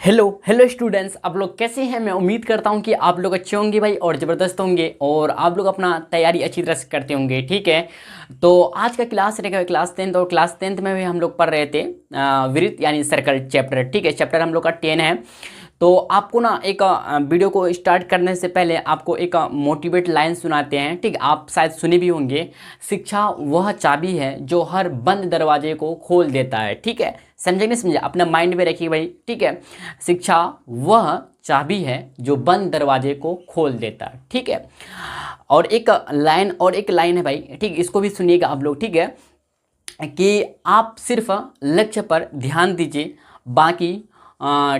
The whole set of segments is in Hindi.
हेलो हेलो स्टूडेंट्स, आप लोग कैसे हैं। मैं उम्मीद करता हूं कि आप लोग अच्छे होंगे भाई और ज़बरदस्त होंगे और आप लोग अपना तैयारी अच्छी तरह से करते होंगे। ठीक है, तो आज का क्लास रहेगा क्लास 10th और क्लास 10th में भी हम लोग पढ़ रहे थे वृत्त यानी सर्कल चैप्टर। ठीक है, चैप्टर हम लोग का 10 है। तो आपको ना एक वीडियो को स्टार्ट करने से पहले आपको एक मोटिवेट लाइन सुनाते हैं। ठीक, आप शायद सुने भी होंगे। शिक्षा वह चाबी है जो हर बंद दरवाजे को खोल देता है। ठीक है, समझे नहीं समझे, अपना माइंड में रखिए भाई। ठीक है, शिक्षा वह चाबी है जो बंद दरवाजे को खोल देता है। ठीक है, और एक लाइन है भाई। ठीक, इसको भी सुनिएगा आप लोग। ठीक है, कि आप सिर्फ लक्ष्य पर ध्यान दीजिए, बाकी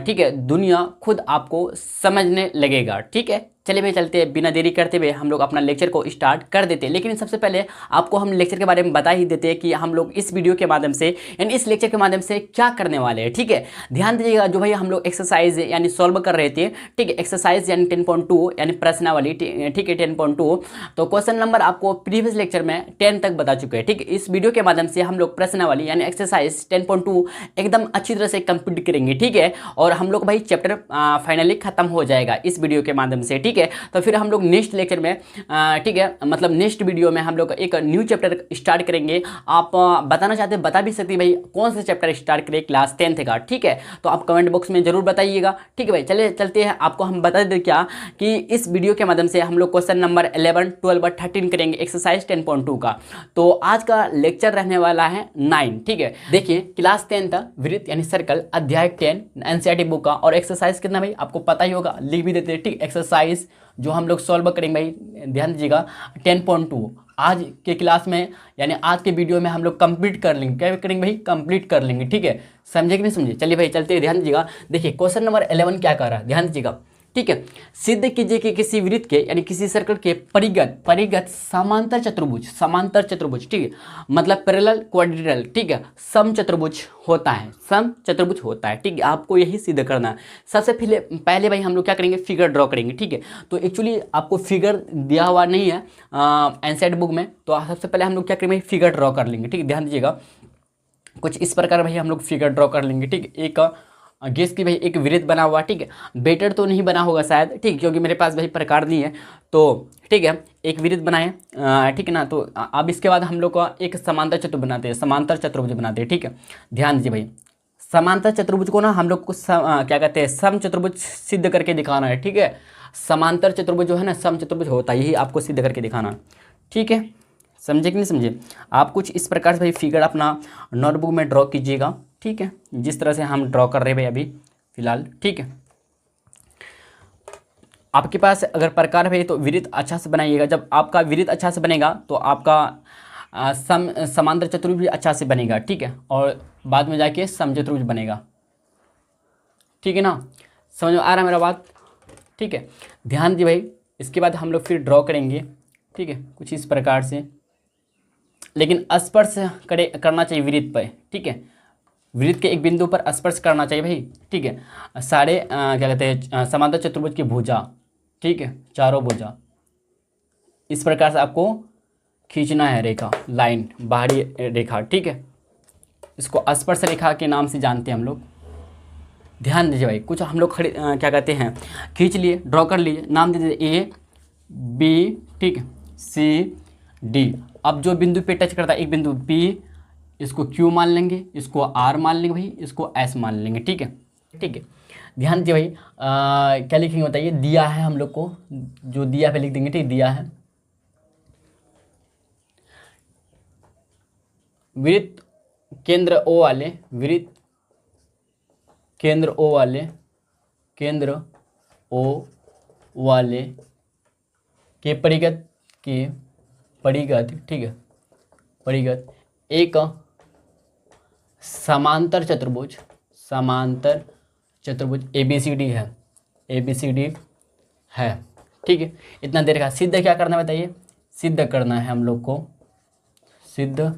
ठीक है दुनिया खुद आपको समझने लगेगा। ठीक है, चलिए भाई चलते हैं, बिना देरी करते हुए हम लोग अपना लेक्चर को स्टार्ट कर देते हैं। लेकिन सबसे पहले आपको हम लेक्चर के बारे में बता ही देते हैं कि हम लोग इस वीडियो के माध्यम से यानी इस लेक्चर के माध्यम से क्या करने वाले हैं। ठीक है, ध्यान दीजिएगा, जो भाई हम लोग एक्सरसाइज यानी सॉल्व कर रहे थे। ठीक है, एक्सरसाइज यानी 10.2 यानी प्रश्नावली। ठीक है, 10.2 तो क्वेश्चन नंबर आपको प्रीवियस लेक्चर में 10 तक बता चुके हैं। ठीक है, इस वीडियो के माध्यम से हम लोग प्रश्नावली यानी एक्सरसाइज 10.2 एकदम अच्छी तरह से कंप्लीट करेंगे। ठीक है, और हम लोग भाई चैप्टर फाइनली खत्म हो जाएगा इस वीडियो के माध्यम से। ठीक है, तो फिर हम लोग नेक्स्ट लेक्चर में ठीक है मतलब नेक्स्ट वीडियो में हम लोग एक न्यू चैप्टर स्टार्ट करेंगे। आप बताना चाहते हैं, बता भी सकते हैं भाई कौन सा चैप्टर स्टार्ट करें क्लास 10th का। ठीक है, तो आप कमेंट बॉक्स में जरूर बताइएगा। ठीक है भाई, चले चलते हैं, आपको हम बता दें क्या कि इस वीडियो के माध्यम से हम लोग क्वेश्चन नंबर 11, 12 और 13 करेंगे एक्सरसाइज 10.2 का। तो आज का लेक्चर रहने वाला है 9। ठीक है, देखिए क्लास 10th वृत्त यानी सर्कल अध्याय 10 एनसीईआरटी बुक का, और एक्सरसाइज कितना भाई आपको पता ही होगा, लिख भी देते हैं। ठीक, एक्सरसाइज जो हम लोग सॉल्व करेंगे भाई ध्यान दीजिएगा 10.2 आज के क्लास में यानी आज के वीडियो में हम लोग कंप्लीट कर लेंगे। क्या करेंगे भाई, कंप्लीट कर लेंगे। ठीक है, समझे कि नहीं समझे। चलिए भाई चलते हैं, ध्यान दीजिएगा। देखिए क्वेश्चन नंबर 11 क्या कर रहा है, ध्यान दीजिएगा। ठीक है, सिद्ध कीजिए कि किसी वृत्त के यानी किसी सर्कल के परिगत समांतर चतुर्भुज ठीक है मतलब पैरेलल क्वाड्रिलेटरल। ठीक है, सम चतुर्भुज होता है। ठीक है, आपको यही सिद्ध करना है। सबसे पहले भाई हम लोग क्या करेंगे, फिगर ड्रॉ करेंगे। ठीक है, तो एक्चुअली आपको फिगर दिया हुआ नहीं है एनसीईआरटी बुक में, तो सबसे पहले हम लोग क्या करेंगे, फिगर ड्रॉ कर लेंगे। ठीक है, ध्यान दीजिएगा, कुछ इस प्रकार भाई हम लोग फिगर ड्रॉ कर लेंगे। ठीक है, एक गेस की भाई एक वृत्त बना हुआ। ठीक है, बेटर तो नहीं बना होगा शायद। ठीक, क्योंकि मेरे पास भाई प्रकार नहीं है। तो ठीक है, एक वृत्त बनाए। ठीक है ना, तो अब इसके बाद हम लोग का एक समांतर चतुर्भुज बनाते हैं, समांतर चतुर्भुज बनाते हैं। ठीक है, ध्यान दीजिए भाई, समांतर चतुर्भुज को ना हम लोग को क्या कहते हैं, सम चतुर्भुज सिद्ध करके दिखाना है। ठीक है, समांतर चतुर्भुज जो है ना सम चतुर्भुज होता है, यही आपको सिद्ध करके दिखाना है। ठीक है, समझे कि नहीं समझे। आप कुछ इस प्रकार से भाई फिगर अपना नोटबुक में ड्रॉ कीजिएगा। ठीक है, जिस तरह से हम ड्रॉ कर रहे हैं भाई अभी फिलहाल। ठीक है, आपके पास अगर प्रकार है तो वृत्त अच्छा से बनाइएगा। जब आपका वृत्त अच्छा से बनेगा तो आपका समांतर चतुर्भुज भी अच्छा से बनेगा। ठीक है, और बाद में जाके समचतुर्भुज बनेगा। ठीक है ना, समझ में आ रहा है मेरा बात। ठीक है, ध्यान दिए भाई, इसके बाद हम लोग फिर ड्रॉ करेंगे। ठीक है, कुछ इस प्रकार से, लेकिन स्पर्श करना चाहिए वृत्त पर। ठीक है, वृत्त के एक बिंदु पर स्पर्श करना चाहिए भाई। ठीक है, सारे क्या कहते हैं समांतर चतुर्भुज की भुजा। ठीक है, चारों भुजा इस प्रकार से आपको खींचना है, रेखा लाइन बाहरी रेखा। ठीक है, इसको स्पर्श रेखा के नाम से जानते हैं हम लोग। ध्यान दीजिए भाई, कुछ हम लोग क्या कहते हैं खींच लिए, ड्रॉ कर लिए, नाम दे दीजिए ए बी, ठीक सी डी। अब जो बिंदु पे टच करता है एक बिंदु बी, इसको क्यू मान लेंगे, इसको आर मान लेंगे भाई, इसको एस मान लेंगे। ठीक है, ठीक है, ध्यान दीजिए भाई क्या लिखेंगे बताइए, दिया है हम लोग को, जो दिया पे लिख देंगे। ठीक, दिया है वृत्त केंद्र ओ वाले, वृत्त केंद्र ओ वाले, केंद्र ओ वाले के परिगत ठीक है परिगत एक समांतर चतुर्भुज ABCD है। ठीक है, इतना देर का सिद्ध क्या करना है बताइए, सिद्ध करना है हम लोग को, सिद्ध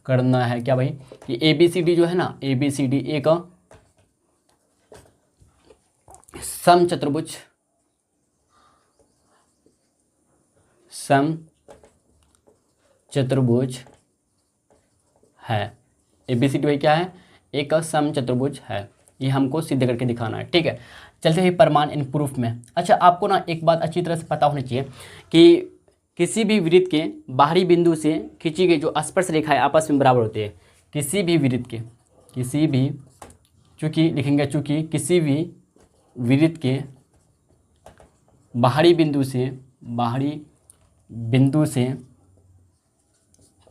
करना है क्या भाई कि ABCD जो है ना, ABCD एक सम चतुर्भुज है। ABCD भाई क्या है, एक सम चतुर्भुज है। ये हमको सिद्ध करके दिखाना है, ठीक है। चलते हैं प्रमाण इन प्रूफ में। अच्छा, आपको ना एक बात अच्छी तरह से पता होनी चाहिए कि किसी भी वृत्त के बाहरी बिंदु से खींची गई जो स्पर्श रेखाएं आपस में बराबर होती है। किसी भी वृत्त के, किसी भी, चूँकि लिखेंगे, चूँकि किसी भी वृत्त के बाहरी बिंदु से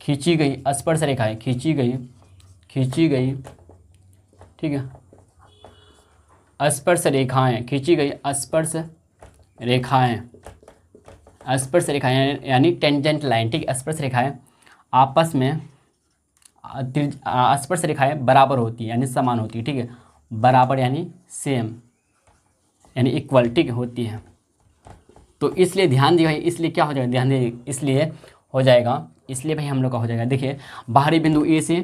खींची गई स्पर्श रेखाएं, खींची गई, ठीक है, स्पर्श रेखाएं, खींची गई स्पर्श रेखाएं यानी टेंजेंट लाइन, ठीक है, स्पर्श रेखाएं आपस में स्पर्श रेखाएं बराबर होती है यानी समान होती है, ठीक है, बराबर यानी सेम यानी इक्वल, ठीक होती है। तो इसलिए ध्यान दिया, इसलिए क्या हो जाएगा, ध्यान दिए, इसलिए हो जाएगा, इसलिए भाई हम लोग का हो जाएगा। देखिए बाहरी बिंदु ए से,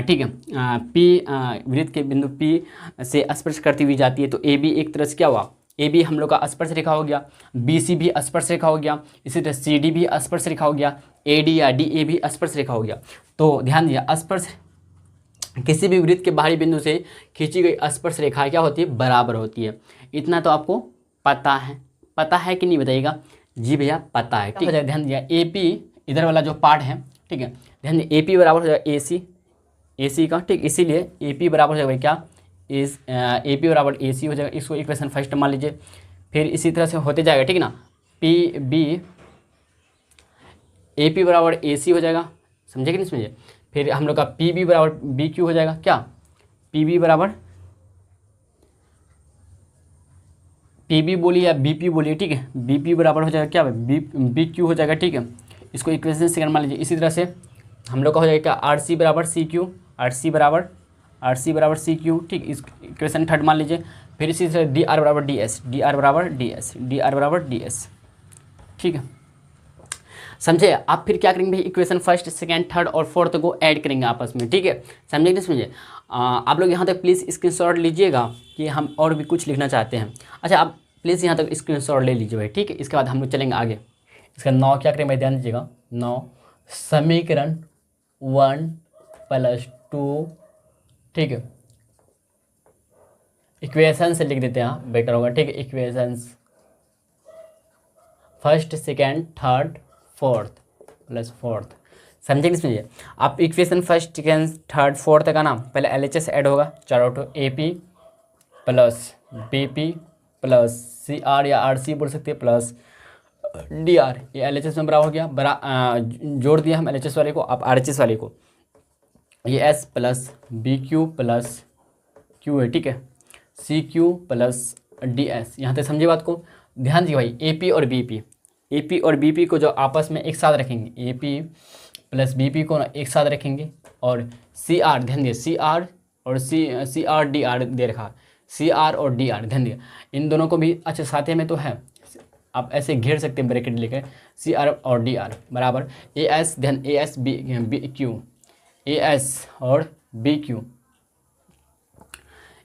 ठीक है, पी, वृत्त के बिंदु पी से स्पर्श करती हुई जाती है, तो ए बी एक तरह से क्या हुआ, ए बी हम लोग का स्पर्श रेखा हो गया, बी सी भी स्पर्श रेखा हो गया, इसी तरह सी डी भी स्पर्श रेखा हो गया, ए डी या डी ए भी स्पर्श रेखा हो गया। तो ध्यान दिया, स्पर्श किसी भी वृत्त के बाहरी बिंदु से खींची गई स्पर्श रेखा क्या होती है, बराबर होती है। इतना तो आपको पता है कि नहीं बताइएगा? जी भैया पता है, ठीक है। ध्यान दिया, ए पी इधर वाला जो पार्ट है, ठीक है, ध्यान दिया, ए पी बराबर हो जाएगा ए सी का, ठीक, इसीलिए ए पी बराबर हो जाएगा क्या, इस ए पी बराबर ए सी हो जाएगा। इसको इक्वेशन फर्स्ट मान लीजिए, फिर इसी तरह से होते जाएगा, ठीक है ना, पी बी, ए पी बराबर ए सी हो जाएगा, समझे कि नहीं समझे। फिर हम लोग का पी बी बराबर बी क्यू हो जाएगा, क्या, पी बी बराबर पी बी बोलिए या बी पी बोलिए, ठीक है, बी पी बराबर हो जाएगा क्या, बी क्यू हो जाएगा, ठीक है। इसको इक्वेशन सेकंड मान लीजिए। इसी तरह से हम लोग का हो जाएगा क्या, आर सी बराबर सी क्यू, आर सी बराबर सी क्यू, ठीक, इस इक्वेशन थर्ड मान लीजिए। फिर इसी तरह डी आर बराबर डी एस, ठीक है, समझे। आप फिर क्या करेंगे भाई, इक्वेशन फर्स्ट सेकंड थर्ड और फोर्थ को ऐड करेंगे आपस में, ठीक है, समझे नहीं समझे। आप लोग यहाँ तक प्लीज़ स्क्रीनशॉट लीजिएगा कि हम और भी कुछ लिखना चाहते हैं। अच्छा, आप प्लीज़ यहाँ तक स्क्रीनशॉट ले लीजिए भाई, ठीक है। इसके बाद हम लोग चलेंगे आगे। इसका 9 क्या करेंगे भाई, ध्यान दीजिएगा, 9 समीकरण 1+2, ठीक है, इक्वेशन से लिख देते हैं, बेटर होगा, ठीक है, equations first second third fourth plus fourth, समझे नहीं समझिए। आप equation first second third fourth का नाम पहले LHS ऐड होगा, चारों तो AP plus BP plus CR या RC बोल सकते हैं प्लस DR, ये LHS में बराबर हो गया, जोड़ दिया हम LHS वाले को, आप RHS वाले को, ये S plus BQ plus Q है, ठीक है, CQ प्लस DS। यहाँ तक समझिए बात को, ध्यान दिए भाई, AP और BP को जो आपस में एक साथ रखेंगे, AP प्लस BP को एक साथ रखेंगे, और CR, ध्यान दिए, CR और CR DR दे रखा, CR और DR, ध्यान दिए, इन दोनों को भी अच्छा साथ में तो है, आप ऐसे घेर सकते हैं ब्रैकेट लेकर, CR और DR बराबर AS, ध्यान AS BQ, AS और BQ,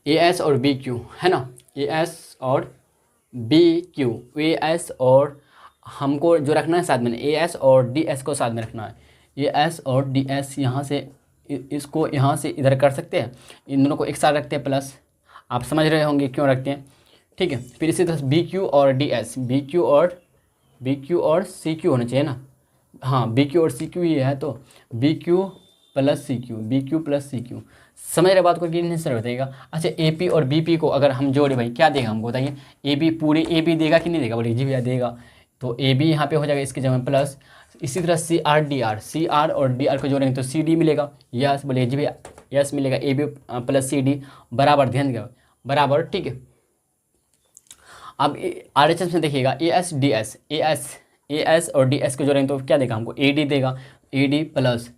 AS और BQ है ना, AS और BQ, AS और हमको जो रखना है साथ में, AS और DS को साथ में रखना है, AS और DS यहाँ से इसको यहाँ से इधर कर सकते हैं, इन दोनों को एक साथ रखते हैं प्लस, आप समझ रहे होंगे क्यों रखते हैं, ठीक है। फिर इसी तरह BQ और DS, BQ और CQ होना चाहिए ना, हाँ BQ और CQ ये है, तो BQ प्लस CQ, समझ रहे बात को कि नहीं सर, बताइएगा। अच्छा, AP और BP को अगर हम जोड़े भाई क्या देगा हमको बताइए, AB पूरे AB देगा कि नहीं देगा, बोलिए जी भैया देगा, तो AB यहाँ पे हो जाएगा इसके जगह प्लस, इसी तरह CR और DR को जोड़ेंगे तो CD मिलेगा, यस बोलिए जी भैया, यस मिलेगा, AB प्लस CD बराबर, ध्यान देगा बराबर, ठीक है। अब RHS में देखिएगा AS और DS को जोड़ेंगे तो क्या देगा हमको, AD देगा, AD प्लस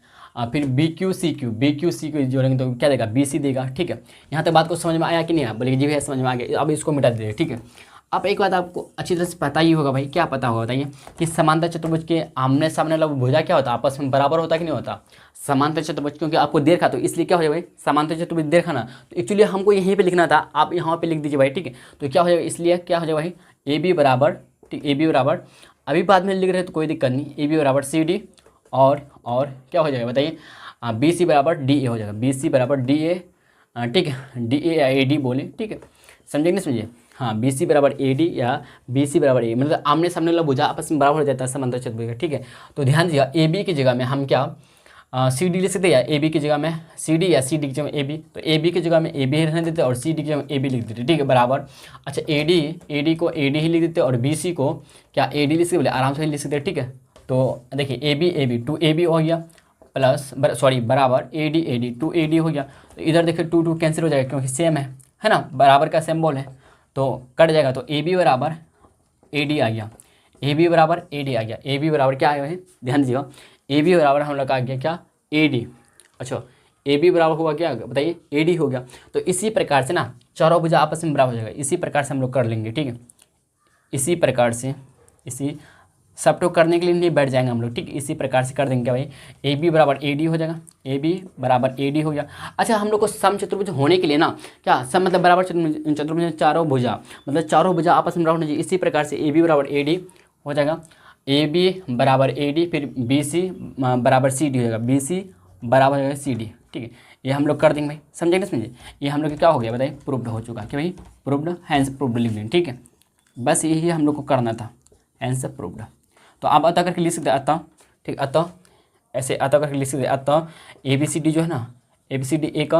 फिर BQ CQ जोड़ेंगे तो क्या देगा, BC देगा, ठीक है। यहाँ तक बात को समझ में आया कि नहीं आया, बोलिए जी भैया समझ में आ गया। अब इसको मिटा दीजिए, ठीक है। अब एक बात आपको अच्छी तरह से पता ही होगा भाई, क्या पता होगा बताइए, कि समांतर चतुर्भुज के आमने सामने वाला भुजा क्या होता है, आपस में बराबर होता है कि नहीं होता, समांतर चतुर्भुज, क्योंकि आपको देखा तो इसलिए क्या हो जाएगा भाई, समांतर चतुर्भुज देखा ना, तो एक्चुअली हमको यहीं पे लिखना था, आप यहाँ पे लिख दीजिए भाई, ठीक है। तो क्या हो जाएगा, इसलिए क्या हो जाएगा भाई, AB बराबर, ठीक, AB बराबर, अभी बाद में लिख रहे तो कोई दिक्कत नहीं, AB बराबर CD और क्या हो जाएगा बताइए, BC बराबर DA हो जाएगा, BC बराबर DA ठीक है, डी ए या ए डी बोले, ठीक है, समझे कि नहीं समझिए। हाँ, बी सी बराबर ए डी या बी सी बराबर ए, मतलब आमने सामने वाला भुजा आपस में बराबर हो जाता है समांतर चतुर्भुज का, ठीक है। तो ध्यान दीजिएगा, ए बी की जगह में हम क्या सी डी लिख सकते हैं, या ए बी की जगह में सी डी, या सी डी की जगह में ए बी। तो ए बी की जगह में ए बी रहने देते और सी डी की जगह में ए बी लिख देते, ठीक है, बराबर। अच्छा, ए डी को ए डी ही लिख देते और बी सी को क्या ए डी लिख सकते, बोले आराम से ही लिख सकते हैं, ठीक है। तो देखिए A B two A B हो गया, प्लस सॉरी बराबर A D two A D हो गया। तो इधर देखिए टू टू कैंसिल हो जाएगा क्योंकि सेम है ना, बराबर का सिंबल है, तो कट जाएगा। तो ए बी बराबर ए डी आ गया, ए बी बराबर ए डी आ गया, ए बी बराबर क्या आया है, ध्यान दीजिएगा, ए बी बराबर हम लोग का आ गया क्या, ए डी। अच्छा, ए बी बराबर हुआ क्या, बताइए, ए डी हो गया। तो इसी प्रकार से ना चारों भुजा आपस में बराबर हो जाएगा, इसी प्रकार से हम लोग कर लेंगे, ठीक है। इसी प्रकार से, इसी सब तो करने के लिए नहीं बैठ जाएंगे हम लोग, ठीक, इसी प्रकार से कर देंगे क्या भाई, ए बी बराबर ए डी हो जाएगा, ए बी बराबर ए डी हो गया। अच्छा, हम लोग को सम चतुर्भुज होने के लिए ना क्या, सम मतलब बराबर चतुर्भुज चारों भुजा, मतलब चारों भुजा आपस में बराबर होना चाहिए। इसी प्रकार से ए बी बराबर ए डी हो जाएगा, ए बी बराबर ए डी, फिर बी सी बराबर सी डी हो जाएगा, बी सी बराबर हो जाएगा सी डी, ठीक है। ये हम लोग कर देंगे भाई, समझे ना समझे। ये हम लोग क्या हो गया बताइए, प्रूव्ड हो चुका कि भाई प्रूव्ड, हैंस प्रूव्ड लिख देंगे, ठीक है। बस यही हम लोग को करना था, हैंस प्रूव्ड। तो आप अतः करके लिख सकते हैं, अतः, ठीक, अतः ऐसे अतः करके लिख सकते हैं, अतः ए बी सी डी जो है ना, ए बी सी डी एक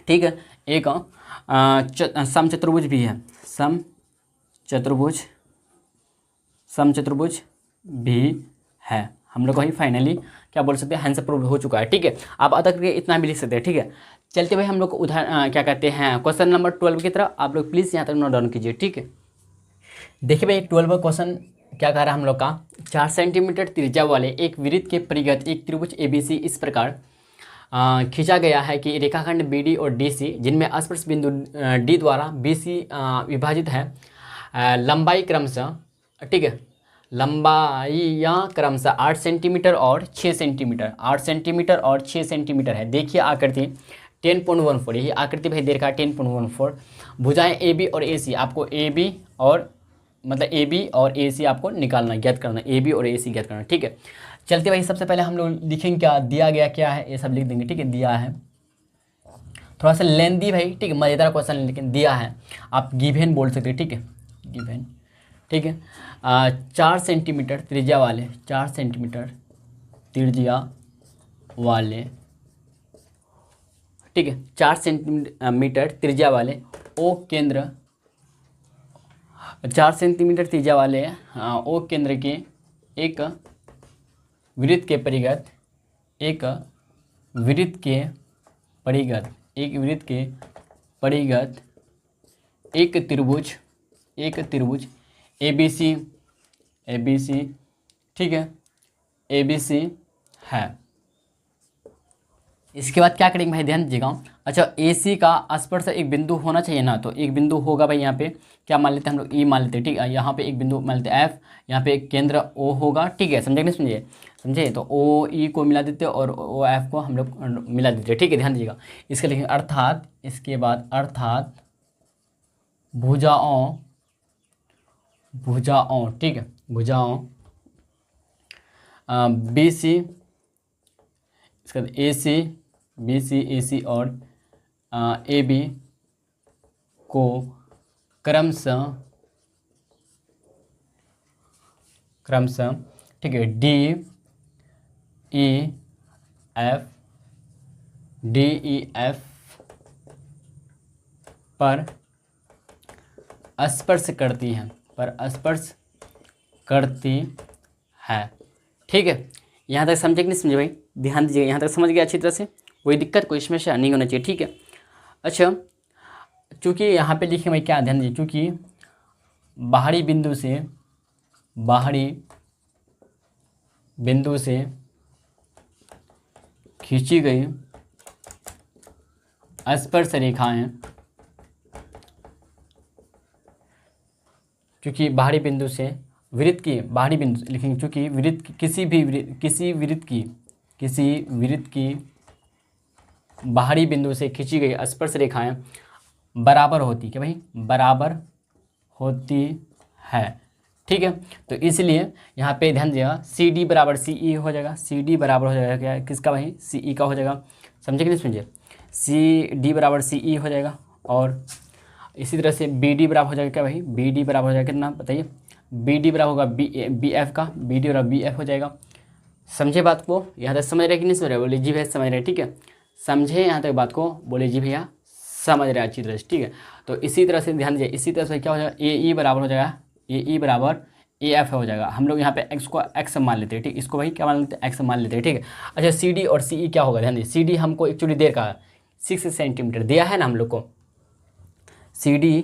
ठीक है, एक सम चतुर्भुज भी है, सम चतुर्भुज भी है। हम लोग को ही फाइनली क्या बोल सकते हैं, हैंस प्रूव्ड हो चुका है, ठीक है। आप अतः करके इतना भी लिख सकते हैं, ठीक है। चलते भाई हम लोग को उदाहरण क्या कहते हैं, क्वेश्चन नंबर 12 की तरफ आप लोग प्लीज़ यहाँ तक नोट डाउन कीजिए, ठीक है। देखिए भाई 12वां क्वेश्चन क्या कह रहा है हम लोग का, 4 सेंटीमीटर त्रिज्या वाले एक वृत्त के परिगत एक त्रिभुज एबीसी इस प्रकार खींचा गया है कि रेखाखंड बीडी और डीसी जिनमें स्पर्श बिंदु डी द्वारा बीसी विभाजित है, लंबाई क्रमशः, ठीक है, लंबाइयाँ क्रमशः 8 सेंटीमीटर और 6 सेंटीमीटर, 8 सेंटीमीटर और 6 सेंटीमीटर है। देखिए आकृति 10.14, यही आकृति भाई दे रखा है 10.14। भुजाएं ए बी और ए सी, आपको ए बी और मतलब ए बी और ए सी आपको निकालना, ज्ञात करना, ए बी और ए सी ज्ञात करना, ठीक है। चलते भाई सबसे पहले हम लोग लिखेंगे क्या दिया गया क्या है, ये सब लिख देंगे, ठीक है। दिया है थोड़ा सा लेंदी भाई, ठीक है, मज़ेदार क्वेश्चन, लेकिन दिया है, आप गिवन बोल सकते हैं, ठीक है, गिवन, ठीक है। 4 सेंटीमीटर त्रिज्या वाले, 4 सेंटीमीटर त्रिज्या वाले, ठीक है, 4 सेंटीमीटर त्रिज्या वाले ओ केंद्र, 4 सेंटीमीटर त्रिज्या वाले ओ केंद्र के एक वृत्त के परिगत, एक वृत्त के परिगत, एक वृत्त के परिगत एक त्रिभुज ए बी सी, ठीक है, ए बी सी है। इसके बाद क्या करेंगे भाई, ध्यान दीजिएगा। अच्छा, ए सी का स्पर्श एक बिंदु होना चाहिए ना, तो एक बिंदु होगा भाई, यहाँ पे क्या मान लेते हैं हम लोग, ई मान लेते हैं, ठीक है। यहाँ पे एक बिंदु मान लेते हैं एफ, यहाँ पे एक केंद्र ओ होगा, ठीक है, समझे नहीं समझे। तो ओ ई को मिला देते और ओ एफ को हम लोग मिला देते, ठीक है, ध्यान दीजिएगा। इसके लिखेंगे अर्थात, इसके बाद अर्थात भुजाओं, ठीक है, भुजाओं बी सी, इसके बाद ए सी, बी सी, ए सी और ए बी को क्रमशः, ठीक है, डी ई एफ पर स्पर्श करती है, ठीक है। यहाँ तक समझे कि नहीं समझे भाई, ध्यान दीजिएगा, यहाँ तक समझ गया अच्छी तरह से, कोई दिक्कत कोई समस्या नहीं होना चाहिए, ठीक है। अच्छा, चूँकि यहाँ पे लिखे भाई क्या, ध्यान दीजिए, चूँकि बाहरी बिंदु से खींची गई स्पर्श रेखाएं, क्योंकि बाहरी बिंदु से वृत्त की, बाहरी बिंदु लिखेंगे, चूँकि वृत्त किसी वृत्त की बाहरी बिंदु से खींची गई स्पर्श रेखाएं बराबर होती, क्या भाई, बराबर होती है, ठीक है। तो इसलिए यहाँ पे ध्यान दीजिएगा, सी डी बराबर सी ई हो जाएगा, सी डी बराबर हो जाएगा क्या, किसका भाई, सी ई का हो जाएगा, समझे कि नहीं समझे। सी डी बराबर सी ई हो जाएगा, और इसी तरह से बी डी बराबर हो जाएगा क्या भाई, बी डी बराबर हो जाएगा कितना बताइए, बी डी बराबर होगा बी एफ का, बी डी बराबर बी एफ हो जाएगा। समझे बात को, यहाँ तक समझ रहे कि नहीं समझ रहे, बोले जी भैया समझ रहे, ठीक है, समझे यहाँ तक बात को, बोले जी भैया समझ रहे अच्छी तरह से, ठीक है। तो इसी तरह से ध्यान दीजिए, इसी तरह से क्या हो जाएगा, ए ई बराबर हो जाएगा, ए ई बराबर ए एफ हो जाएगा। हम लोग यहाँ पे एक्स को एक्स मान लेते हैं, ठीक, इसको भाई क्या मान लेते हैं, एक्स मान लेते हैं, ठीक है। अच्छा सी डी और सी ई क्या होगा, ध्यान दीजिए, सी डी हमको एक्चुअली देर का 6 सेंटीमीटर दिया है ना हम लोग को, सी डी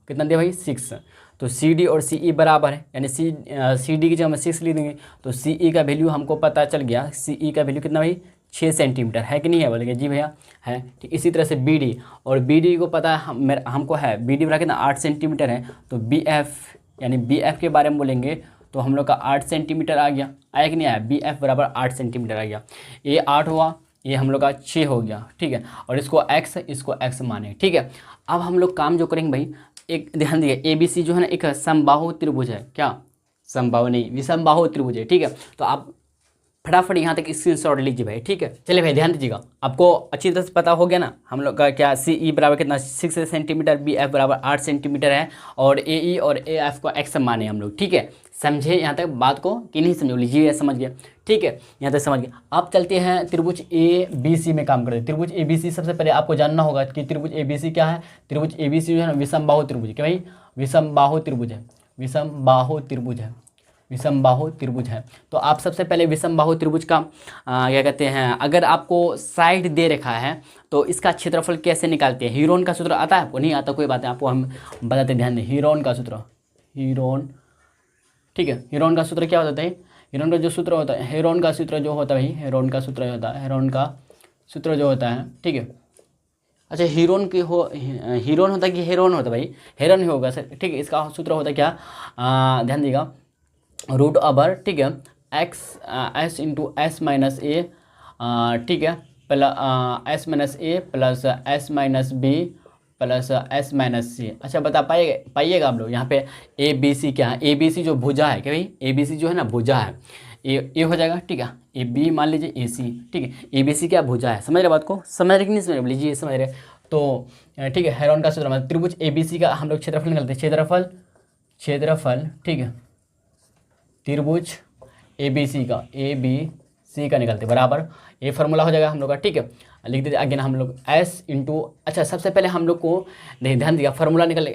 कितना दिया भाई 6, तो सी डी और सी ई बराबर है, यानी सी डी की जब हम 6 लिख देंगे तो सी ई का वैल्यू हमको पता चल गया, सी ई का वैल्यू कितना भाई 6 सेंटीमीटर है कि नहीं है, बोलेंगे जी भैया है, ठीक। इसी तरह से बी डी, और बी डी को पता है हमको है, बी डी बराबर कितना 8 सेंटीमीटर है, तो बी एफ यानी बी एफ के बारे में बोलेंगे तो हम लोग का 8 सेंटीमीटर आ गया, आया कि नहीं आया, बी एफ बराबर 8 सेंटीमीटर आ गया, ये 8 हुआ, ये हम लोग का 6 हो गया, ठीक है, और इसको एक्स माने, ठीक है। अब हम लोग काम जो करेंगे भाई, एक ध्यान दिए, ए बी सी जो है ना एक समबाहु त्रिभुज है, क्या समबाहु नहीं विषमबाहु त्रिभुज है, ठीक है। तो आप फटाफट यहाँ तक स्क्रीनशॉट लीजिए भाई, ठीक है। चलिए भाई ध्यान दीजिएगा, आपको अच्छी तरह से पता हो गया ना हम लोग का क्या, सी ई बराबर कितना 6 सेंटीमीटर, बी एफ बराबर 8 सेंटीमीटर है, और ए ई और ए एफ को एक्स माने हम लोग, ठीक है। समझे यहाँ तक बात को कि नहीं समझो, लीजिए समझ गए, ठीक है, यहाँ तक समझ गए। अब चलते हैं त्रिभुज ए बी सी में काम करते हैं। त्रिभुज ए बी सी सबसे पहले आपको जानना होगा कि त्रिभुज ए बी सी क्या है। त्रिभुज ए बी सी जो है ना विषमबाहु त्रिभुज, क्या भाई विषमबाहु त्रिभुज है, विषमबाहु त्रिभुज है, विषमबाहु त्रिभुज है। तो आप सबसे पहले विषमबाहु त्रिभुज का क्या कहते हैं, अगर आपको साइड दे रखा है तो इसका क्षेत्रफल कैसे निकालते हैं, हीरोन का सूत्र आता है आपको, नहीं आता कोई बात है, आपको हम बताते हैं, ध्यान दें, हीरोन का सूत्र, हीरोन, ठीक है, हीरोन का सूत्र क्या होता है, हीरोन का जो सूत्र होता है, हेरोन का सूत्र जो होता है भाई, हेरोन का सूत्र होता है, हेरोन का सूत्र जो होता है, ठीक है। अच्छा हीरोन की हो, हीरोन होता है कि हेरोन होता है भाई, हेरोन ही होगा सर, ठीक है। इसका सूत्र होता है क्या, ध्यान दीजिएगा, रूट ओवर, ठीक है, x s into s minus a, ठीक है, plus s minus a plus s minus b plus s minus c. अच्छा बता पाइएगा आप लोग यहाँ पे ए बी सी क्या है, ए बी सी जो भुजा है, क्या भाई ए बी सी जो है ना भुजा है, ए हो जाएगा, ठीक है, ए बी मान लीजिए ए सी, ठीक है, ए बी सी क्या भुजा है, समझ रहे बात को, समझ रहे कि नहीं समझ रहे, लीजिए समझ रहे। तो ठीक है, हेरोन का सूत्र मतलब त्रिभुज ए बी सी का हम लोग क्षेत्रफल निकालते हैं, क्षेत्रफल, ठीक है, त्रिभुज ए बी सी का निकालते हैं, बराबर ये फार्मूला हो जाएगा हम लोग का, ठीक है। लिख दीजिए आगे ना हम लोग एस इंटू, अच्छा सबसे पहले हम लोग को ध्यान दिया फार्मूला निकल,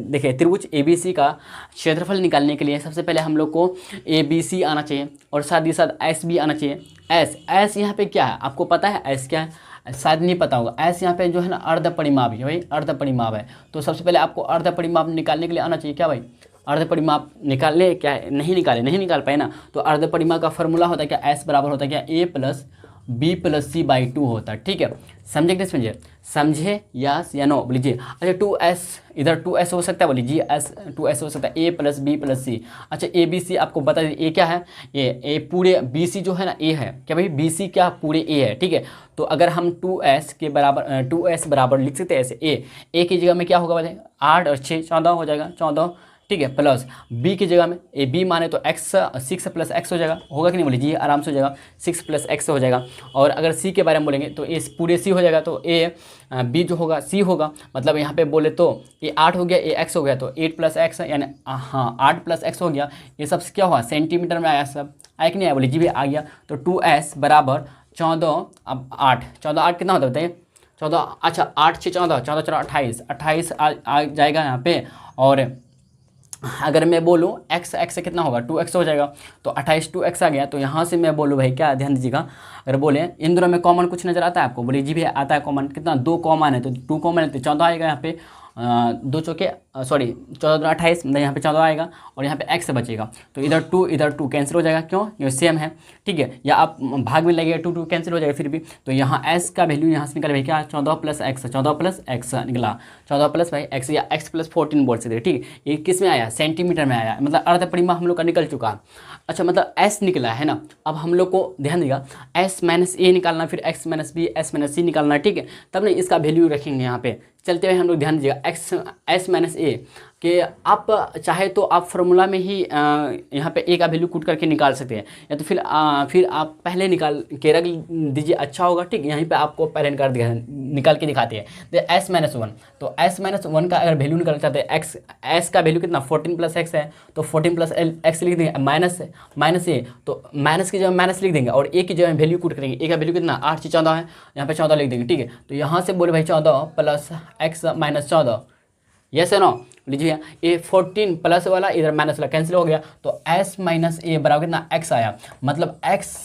देखिए त्रिभुज ए बी सी का क्षेत्रफल निकालने के लिए सबसे पहले हम लोग को ए बी सी आना चाहिए और साथ ही साथ एस भी आना चाहिए। एस यहाँ पे क्या है आपको पता है, एस क्या है, शायद नहीं पता होगा। एस यहाँ पे जो है ना अर्ध परिमाप है भाई, अर्ध परिमाप है। तो सबसे पहले आपको अर्ध परिमाप निकालने के लिए आना चाहिए क्या भाई, अर्ध परिमाप निकाले क्या है, नहीं निकाल पाए ना। तो अर्ध परिमाप का फॉर्मूला होता है क्या, एस बराबर होता है क्या, a plus b plus c by 2 होता है, ठीक है। समझे कि नहीं समझे, यस या नो बोलीजिए। अच्छा 2s, इधर 2s हो सकता है, बोलीजिए एस 2s हो सकता है, ए प्लस बी प्लस सी। अच्छा ए बी सी आपको बता दीजिए, ए क्या है, ए पूरे बी सी जो है ना ए है, क्या भाई बी सी क्या पूरे ए है, ठीक है। तो अगर हम 2s के बराबर 2s बराबर लिख सकते हैं ऐसे, ए की जगह में क्या होगा बताइए, 8 और 6 14 हो जाएगा, 14, ठीक है, प्लस बी की जगह में ए बी माने तो एक्स 6 प्लस एक्स हो जाएगा, होगा कि नहीं बोलीजिए, आराम से हो जाएगा, 6 प्लस एक्स हो जाएगा। और अगर सी के बारे में बोलेंगे तो ए पूरे सी हो जाएगा, तो ए बी जो होगा सी होगा, मतलब यहाँ पे बोले तो ए 8 हो गया, ए एक्स हो गया, तो 8 प्लस एक्स यानी हाँ 8 प्लस एक्स हो गया। ये सब क्या हुआ सेंटीमीटर में आया, सब आया कि नहीं आया, बोलीजिए भी आ गया। तो 2s बराबर 14, अब 8 14 8 कितना होता है बताइए, 14, अच्छा 8 6 14 14 14 28 आ जाएगा यहाँ पे। और अगर मैं बोलूँ x से कितना होगा, 2x हो जाएगा, तो 28 2x आ गया। तो यहाँ से मैं बोलूँ भाई क्या, ध्यान दीजिएगा, अगर बोले इन दोनों में कॉमन कुछ नजर आता है आपको, बोले जी भी आता है कॉमन, कितना 2 कॉमन है, तो 2 कॉमन है तो 14 आएगा यहाँ पे, 2 चौके सॉरी 14 28, मतलब यहाँ पे 14 आएगा और यहाँ पे x बचेगा। तो इधर 2 कैंसिल हो जाएगा, क्यों ये सेम है, ठीक है। या आप भाग में लगेगा 2 कैंसिल हो जाएगा फिर भी। तो यहाँ s का वैल्यू यहाँ से निकला भाई क्या, 14 प्लस एक्स निकला, 14 प्लस भाई एक्स या x प्लस 14 बोल सकते हैं, ठीक है। ये किस में आया, सेंटीमीटर में आया, मतलब अर्ध परिमाप हम लोग का निकल चुका। अच्छा मतलब s निकला है ना। अब हम लोग को ध्यान देगा s माइनस ए निकालना, फिर x minus b s minus c निकालना, ठीक है। तब ना इसका वैल्यू रखेंगे यहाँ पे। चलते हुए हम लोग ध्यान दीजिएगा, एस माइनस ए कि आप चाहे तो आप फार्मूला में ही यहाँ पे ए का वैल्यू पुट करके निकाल सकते हैं, या तो फिर आप पहले निकाल के रख दीजिए, अच्छा होगा। ठीक, यहीं पे आपको पहले निकाल के दिखाते हैं। तो एस माइनस वन, तो एस माइनस वन का अगर वैल्यू निकालना चाहते हैं, एक्स एस का वैल्यू कितना 14 प्लस एक्स है, तो 14 प्लस एक्स लिख देंगे, माइनस ए, तो माइनस की जगह माइनस लिख देंगे और ए की जगह वैल्यू पुट करेंगे। ए का वैल्यू कितना 8 से 14 है, यहाँ पे 14 लिख देंगे। ठीक है, तो यहाँ से बोले भाई 14 प्लस एक्स माइनस 14, यस है नो, लीजिए ये 14 प्लस वाला इधर माइनस वाला कैंसिल हो गया, तो एस माइनस ए बराबर कितना एक्स आया, मतलब एक्स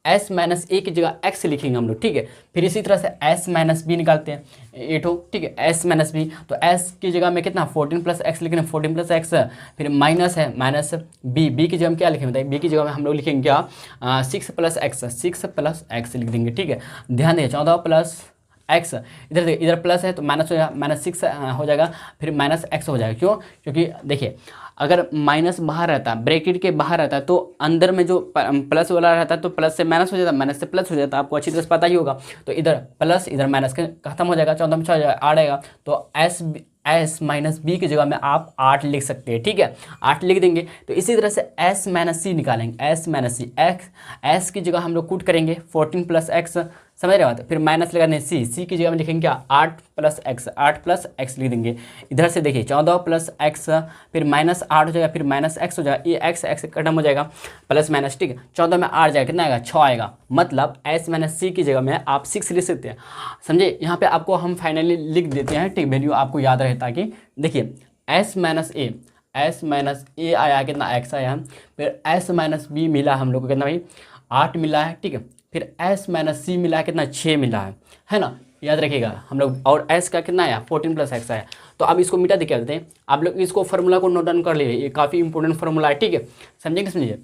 एस माइनस ए की जगह एक्स लिखेंगे हम लोग। ठीक है, फिर इसी तरह से एस माइनस बी निकालते हैं 8 हो। ठीक है, एस माइनस बी, तो एस की जगह में कितना 14 प्लस एक्स लिखेंगे, 14 प्लस एक्स, फिर माइनस है माइनस बी, बी की जगह में क्या लिखेंगे बताइए, बी की जगह में हम लोग लिखेंगे क्या 6 प्लस एक्स लिख देंगे। ठीक है, ध्यान दें 14 प्लस एक्स, इधर देखिए इधर प्लस है तो माइनस हो जाएगा, माइनस 6 हो जाएगा, फिर माइनस एक्स हो जाएगा। क्यों? क्योंकि देखिए अगर माइनस बाहर रहता, ब्रैकेट के बाहर रहता तो अंदर में जो प्लस वाला रहता तो प्लस से माइनस हो जाता, माइनस से प्लस हो जाता, आपको अच्छी तरह से पता ही होगा। तो इधर प्लस इधर माइनस खत्म हो जाएगा, 14 में 6 हो जाएगा, 8 आएगा, तो एस माइनस बी की जगह में आप 8 लिख सकते हैं। ठीक है, 8 लिख देंगे। तो इसी तरह से एस माइनस सी निकालेंगे, एस माइनस सी, एस की जगह हम लोग कूट करेंगे 14 प्लस एक्स, समझ रहे हो बात, फिर माइनस लगाने सी की जगह में लिखेंगे क्या 8 प्लस एक्स लिख देंगे। इधर से देखिए 14 प्लस एक्स, फिर माइनस 8 हो जाएगा, फिर माइनस एक्स हो जाएगा, ये एक्स खत्म हो जाएगा, प्लस माइनस। ठीक है, 14 में 8 जाएगा, कितना आएगा 6 आएगा, मतलब एस माइनस सी की जगह में आप 6 लिख सकते हैं। समझे, यहाँ पे आपको हम फाइनली लिख देते हैं। ठीक, वैल्यू आपको याद रहे ताकि देखिए एस माइनस ए आया कितना एक्स आया, फिर एस माइनस बी मिला हम लोग को कितना भाई 8 मिला है। ठीक है, फिर एस माइनस सी मिला है कितना 6 मिला है ना, याद रखिएगा हम लोग, और एस का कितना आया 14 प्लस एक्स आया। तो अब इसको मिटा दिखा देते हैं, आप लोग इसको फार्मूला को नोट डाउन कर लीजिए, ये काफ़ी इंपॉर्टेंट फार्मूला है। ठीक है, समझिए।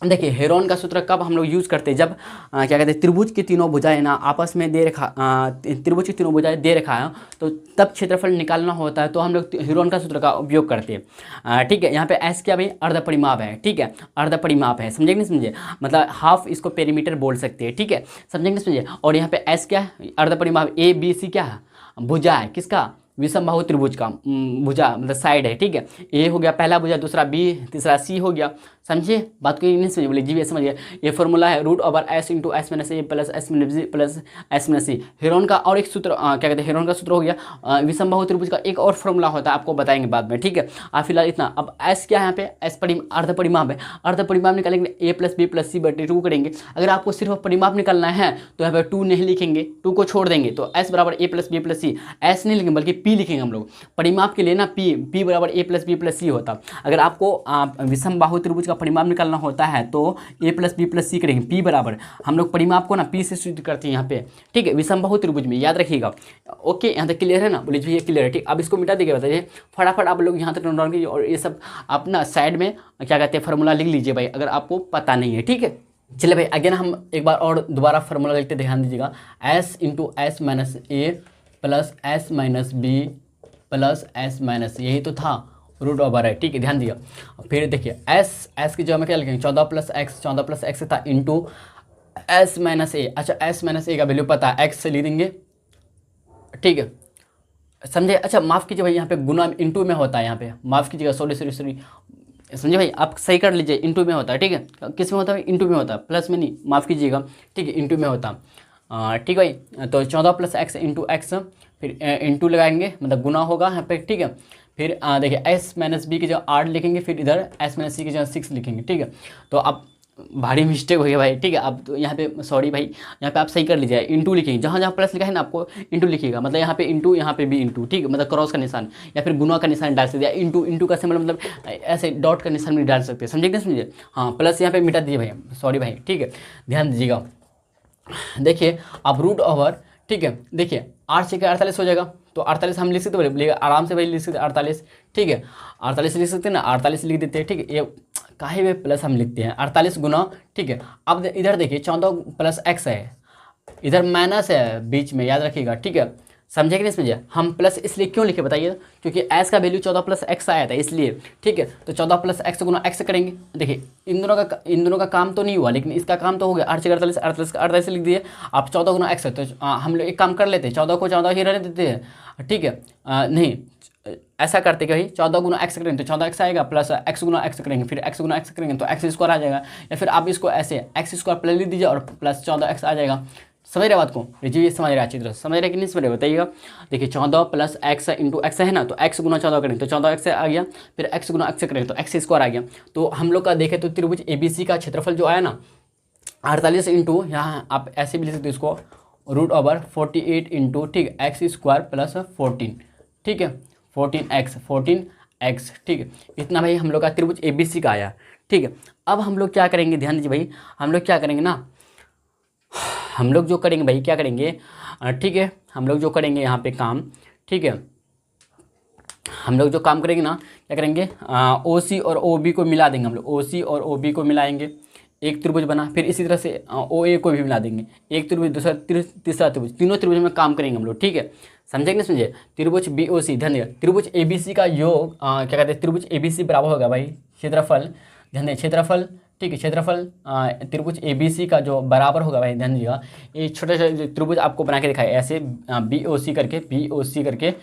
देखिए हेरोन का सूत्र कब हम लोग यूज़ करते हैं, जब क्या कहते हैं त्रिभुज की तीनों भुजाएं ना आपस में त्रिभुज की तीनों भुजाएं दे रखा है, तो तब क्षेत्रफल निकालना होता है, तो हम लोग हेरोन का सूत्र का उपयोग करते हैं। ठीक है, यहाँ पे एस क्या भाई अर्ध परिमाप है। ठीक है, अर्ध परिमाप है, समझेंगे नहीं समझे, मतलब हाफ इसको पेरीमीटर बोल सकते हैं। ठीक है, समझेंगे समझे, और यहाँ पे एस क्या है अर्ध परिमाप, ए बी सी क्या है भुजा है, किसका विषमबाहु त्रिभुज का भुजा मतलब साइड है। ठीक है, ए हो गया पहला भुजा, दूसरा बी, तीसरा सी हो गया। समझिए बात को नहीं समझिए, बोले जी समझिए, ये फॉर्मूला है root over s into s minus a plus s minus b plus s minus c. Heron का और एक सूत्र क्या कहते हैं, हेरोन का सूत्र हो गया। विषमबाहु त्रिभुज का एक और फॉर्मूला होता है, आपको बताएंगे बाद में। ठीक है, आप फिलहाल इतना, अब एस क्या है यहाँ पे एस अर्ध परिमाप है, अर्ध परिमाप निकालेंगे ए प्लस बी प्लस सी बटे 2 करेंगे। अगर आपको सिर्फ परिमाप निकालना है तो यहाँ पे 2 नहीं लिखेंगे, 2 को छोड़ देंगे, तो एस बराबर ए प्लस बी प्लस सी, एस नहीं लिखेंगे बल्कि पी लिखेंगे हम लोग। परिमाप के लिए ना पी बराबर ए प्लस बी प्लस सी होता। अगर आपको विषमबाहु त्रिभुज का परिमाप निकालना होता है तो ए प्लस बी प्लस सी करेंगे, पी बराबर हम लोग परिमाप को ना पी से सिद्ध करते हैं यहाँ पे। ठीक है, विषमबाहु त्रिभुज में, याद रखिएगा। ओके, यहाँ तक क्लियर है ना, बोलिए ये क्लियर है। ठीक, अब इसको मिटा देंगे, बताइए फटाफट आप लोग यहाँ तक नोट डाउन कीजिए, और ये सब अपना साइड में क्या कहते हैं फार्मूला लिख लीजिए भाई, अगर आपको पता नहीं है। ठीक है, चलिए भाई अगेन हम एक बार और दोबारा फार्मूला लिखते, ध्यान दीजिएगा, s into s minus a plus s minus b plus s minus, यही तो था रूट ओवर है। ठीक है, ध्यान दिया। फिर देखिए एस की जगह में क्या लिखेंगे 14 प्लस एक्स था इंटू एस माइनस ए। अच्छा, एस माइनस ए का वैल्यू पता है, एक्स से लिख देंगे। ठीक है, समझे। अच्छा माफ़ कीजिए भाई, यहाँ पे गुना इंटू में होता है, यहाँ पे माफ़ कीजिएगा, सॉरी समझे भाई, आप सही कर लीजिए, इंटू में होता है। ठीक है, किस में होता है इंटू में होता है, प्लस में नहीं, माफ़ कीजिएगा। ठीक है, इंटू में होता। ठीक भाई, तो 14 प्लस एक्स इंटू एक्स, फिर इंटू लगाएंगे मतलब गुना होगा यहाँ पे। ठीक है, फिर देखिए एस माइनस बी की जगह 8 लिखेंगे, फिर इधर एस माइनस सी की जगह 6 लिखेंगे। ठीक है, तो अब भारी मिस्टेक हो गया भाई। ठीक है, अब तो यहाँ पे सॉरी भाई, यहाँ पे आप सही कर लीजिए, इंटू लिखेंगे, जहाँ जहाँ प्लस लिखा है ना आपको इंटू लिखिएगा, मतलब यहाँ पे इंटू, यहाँ पे भी इंटू। ठीक है, मतलब क्रॉस का निशान या फिर गुना का निशान डाल सकते हैं, इंटू का सिंबल मतलब ऐसे डॉट का निशान भी डाल सकते हैं, समझे समझिए। हाँ, प्लस यहाँ पे मिटा दीजिए भाई, सॉरी भाई। ठीक है, ध्यान दीजिएगा। देखिए अब रूट ओवर, ठीक है, देखिए 8 से 48 हो जाएगा, तो 48 हम लिख सकते बोले आराम से भाई लिख सकते 48। ठीक है, 48 लिख सकते हैं ना, 48 लिख देते हैं। ठीक है, ये काहे में प्लस हम लिखते हैं 48 गुना। ठीक है, अब इधर देखिए 14 प्लस एक्स है, इधर माइनस है बीच में, याद रखिएगा। ठीक है, समझे कि नहीं समझे, हम प्लस इसलिए क्यों लिखे बताइए, क्योंकि एस का वैल्यू 14 प्लस एक्स आया था इसलिए। ठीक है, तो 14 प्लस एक्स गुना एक्स करेंगे। देखिए इन दोनों का काम तो नहीं हुआ, लेकिन इसका काम तो हो गया। 8 से 48, 48 लिख दिए। आप 14 गुना एक्स है, तो हम लोग एक काम कर लेते हैं, 14 को 14 ही रहने देते हैं। ठीक है, नहीं ऐसा करते कि भाई 14 गुना एक्स करेंगे तो 14x आएगा, प्लस एक्स गुना एक्स करेंगे, फिर एक्स गुना एक्स करेंगे तो एक्स स्क्वायर आ जाएगा, या फिर आप इसको ऐसे एक्स स्क्वायर प्लस लिख दीजिए और प्लस 14x आ जाएगा। समझ रहे बात को? जी समझ रहे अच्छी तरह, समझ रहे कि नहीं समझ रहे बताइएगा। देखिए 14 प्लस एक्स इंटू एक्स है ना, तो एक्स गुना 14 करेंगे तो 14x आ गया, फिर एक्स गुना एक्स करेंगे तो एक्स स्क्वायर आ गया। तो हम लोग का देखें तो त्रिभुज ABC का क्षेत्रफल जो आया ना 48 इंटू, यहाँ आप ऐसे भी लिख सकते हो इसको √48 इंटू, ठीक है, एक्स स्क्वायर प्लस 14, ठीक है, 14x, ठीक है, इतना भाई हम लोग का त्रिभुज ABC का आया। ठीक है, अब हम लोग क्या करेंगे, ध्यान दीजिए भाई, हम लोग क्या करेंगे ना, हम लोग जो करेंगे भाई क्या करेंगे, ठीक है, हम लोग जो करेंगे यहाँ पे काम, ठीक है, हम लोग जो काम करेंगे ना क्या करेंगे, OC और OB को मिला देंगे हम लोग, OC और OB को मिलाएंगे, एक त्रिभुज बना। फिर इसी तरह से OA को भी मिला देंगे, एक त्रिभुज, दूसरा तीसरा त्रिभुज, तीनों त्रिभुज में काम करेंगे हम लोग। ठीक है, समझे कि नहीं समझे? त्रिभुज BOC, ध्यान दिया, त्रिभुज ABC का योग क्या कहते हैं, त्रिभुज ABC बराबर होगा भाई क्षेत्रफल, ध्यान दिया क्षेत्रफल, ठीक है, क्षेत्रफल त्रिभुज ABC का जो बराबर होगा भाई, ध्यान दीजिएगा, ये छोटे छोटे त्रिभुज आपको बना के दिखाए ऐसे BOC करके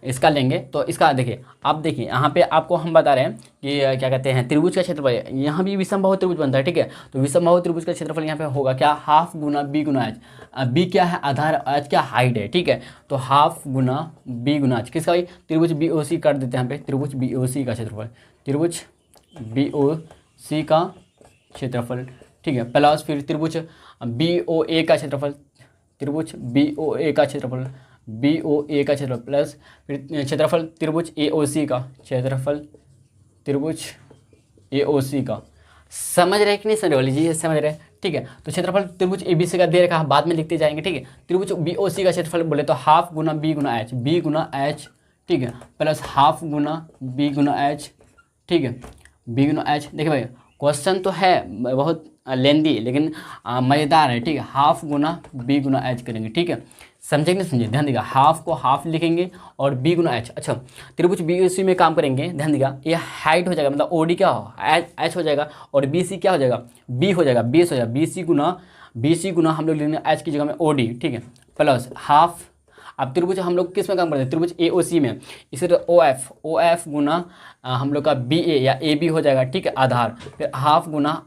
इसका लेंगे। तो इसका देखिए, आप देखिए यहाँ पे आपको हम बता रहे हैं कि क्या कहते हैं त्रिभुज का क्षेत्रफल, यहाँ भी विषमबाहु त्रिभुज बनता है। ठीक है, तो विषमबाहु त्रिभुज का क्षेत्रफल यहाँ पे होगा क्या, हाफ गुना B गुना एच। B क्या है, आधार, एच क्या हाइट है। ठीक है, तो हाफ गुना B गुना एच किसका भाई, त्रिभुज BOC कर देते हैं यहाँ पे, त्रिभुज BOC का क्षेत्रफल, त्रिभुज BOC का क्षेत्रफल, ठीक है, प्लस फिर त्रिभुज BOA का क्षेत्रफल, त्रिभुज BOA का क्षेत्रफल, BOA का क्षेत्रफल, प्लस फिर क्षेत्रफल त्रिभुज AOC का क्षेत्रफल, त्रिभुज AOC का। समझ रहे कि नहीं समझ रहे? जी समझ रहे। ठीक है, तो क्षेत्रफल त्रिभुज ABC का दे रखा, बाद में लिखते जाएंगे। ठीक है, त्रिभुज BOC का क्षेत्रफल बोले तो हाफ गुना B गुना एच, B गुना एच, ठीक है, प्लस हाफ गुना B गुना एच, ठीक है, B गुना एच। देखिए भाई क्वेश्चन तो है बहुत लेंदी लेकिन मज़ेदार है। ठीक है, हाफ गुना B गुना एच करेंगे। ठीक है, समझे नहीं समझे? ध्यान देगा, हाफ को हाफ लिखेंगे और B गुना एच। अच्छा, त्रिभुज BOC में काम करेंगे, ध्यान देगा, ये हाइट हो जाएगा, मतलब OD क्या हो, एच हो जाएगा, और BC क्या हो जाएगा, B हो जाएगा, बेस हो जाएगा, BC गुना हम लोग लेंगे एच की जगह में OD। ठीक है, प्लस हाफ, अब त्रिभुज हम लोग किस में काम करते हैं, त्रिभुज AOC में, इसी तरह OF गुना हम लोग का BA या AB हो जाएगा। ठीक है, आधार, फिर हाफ गुना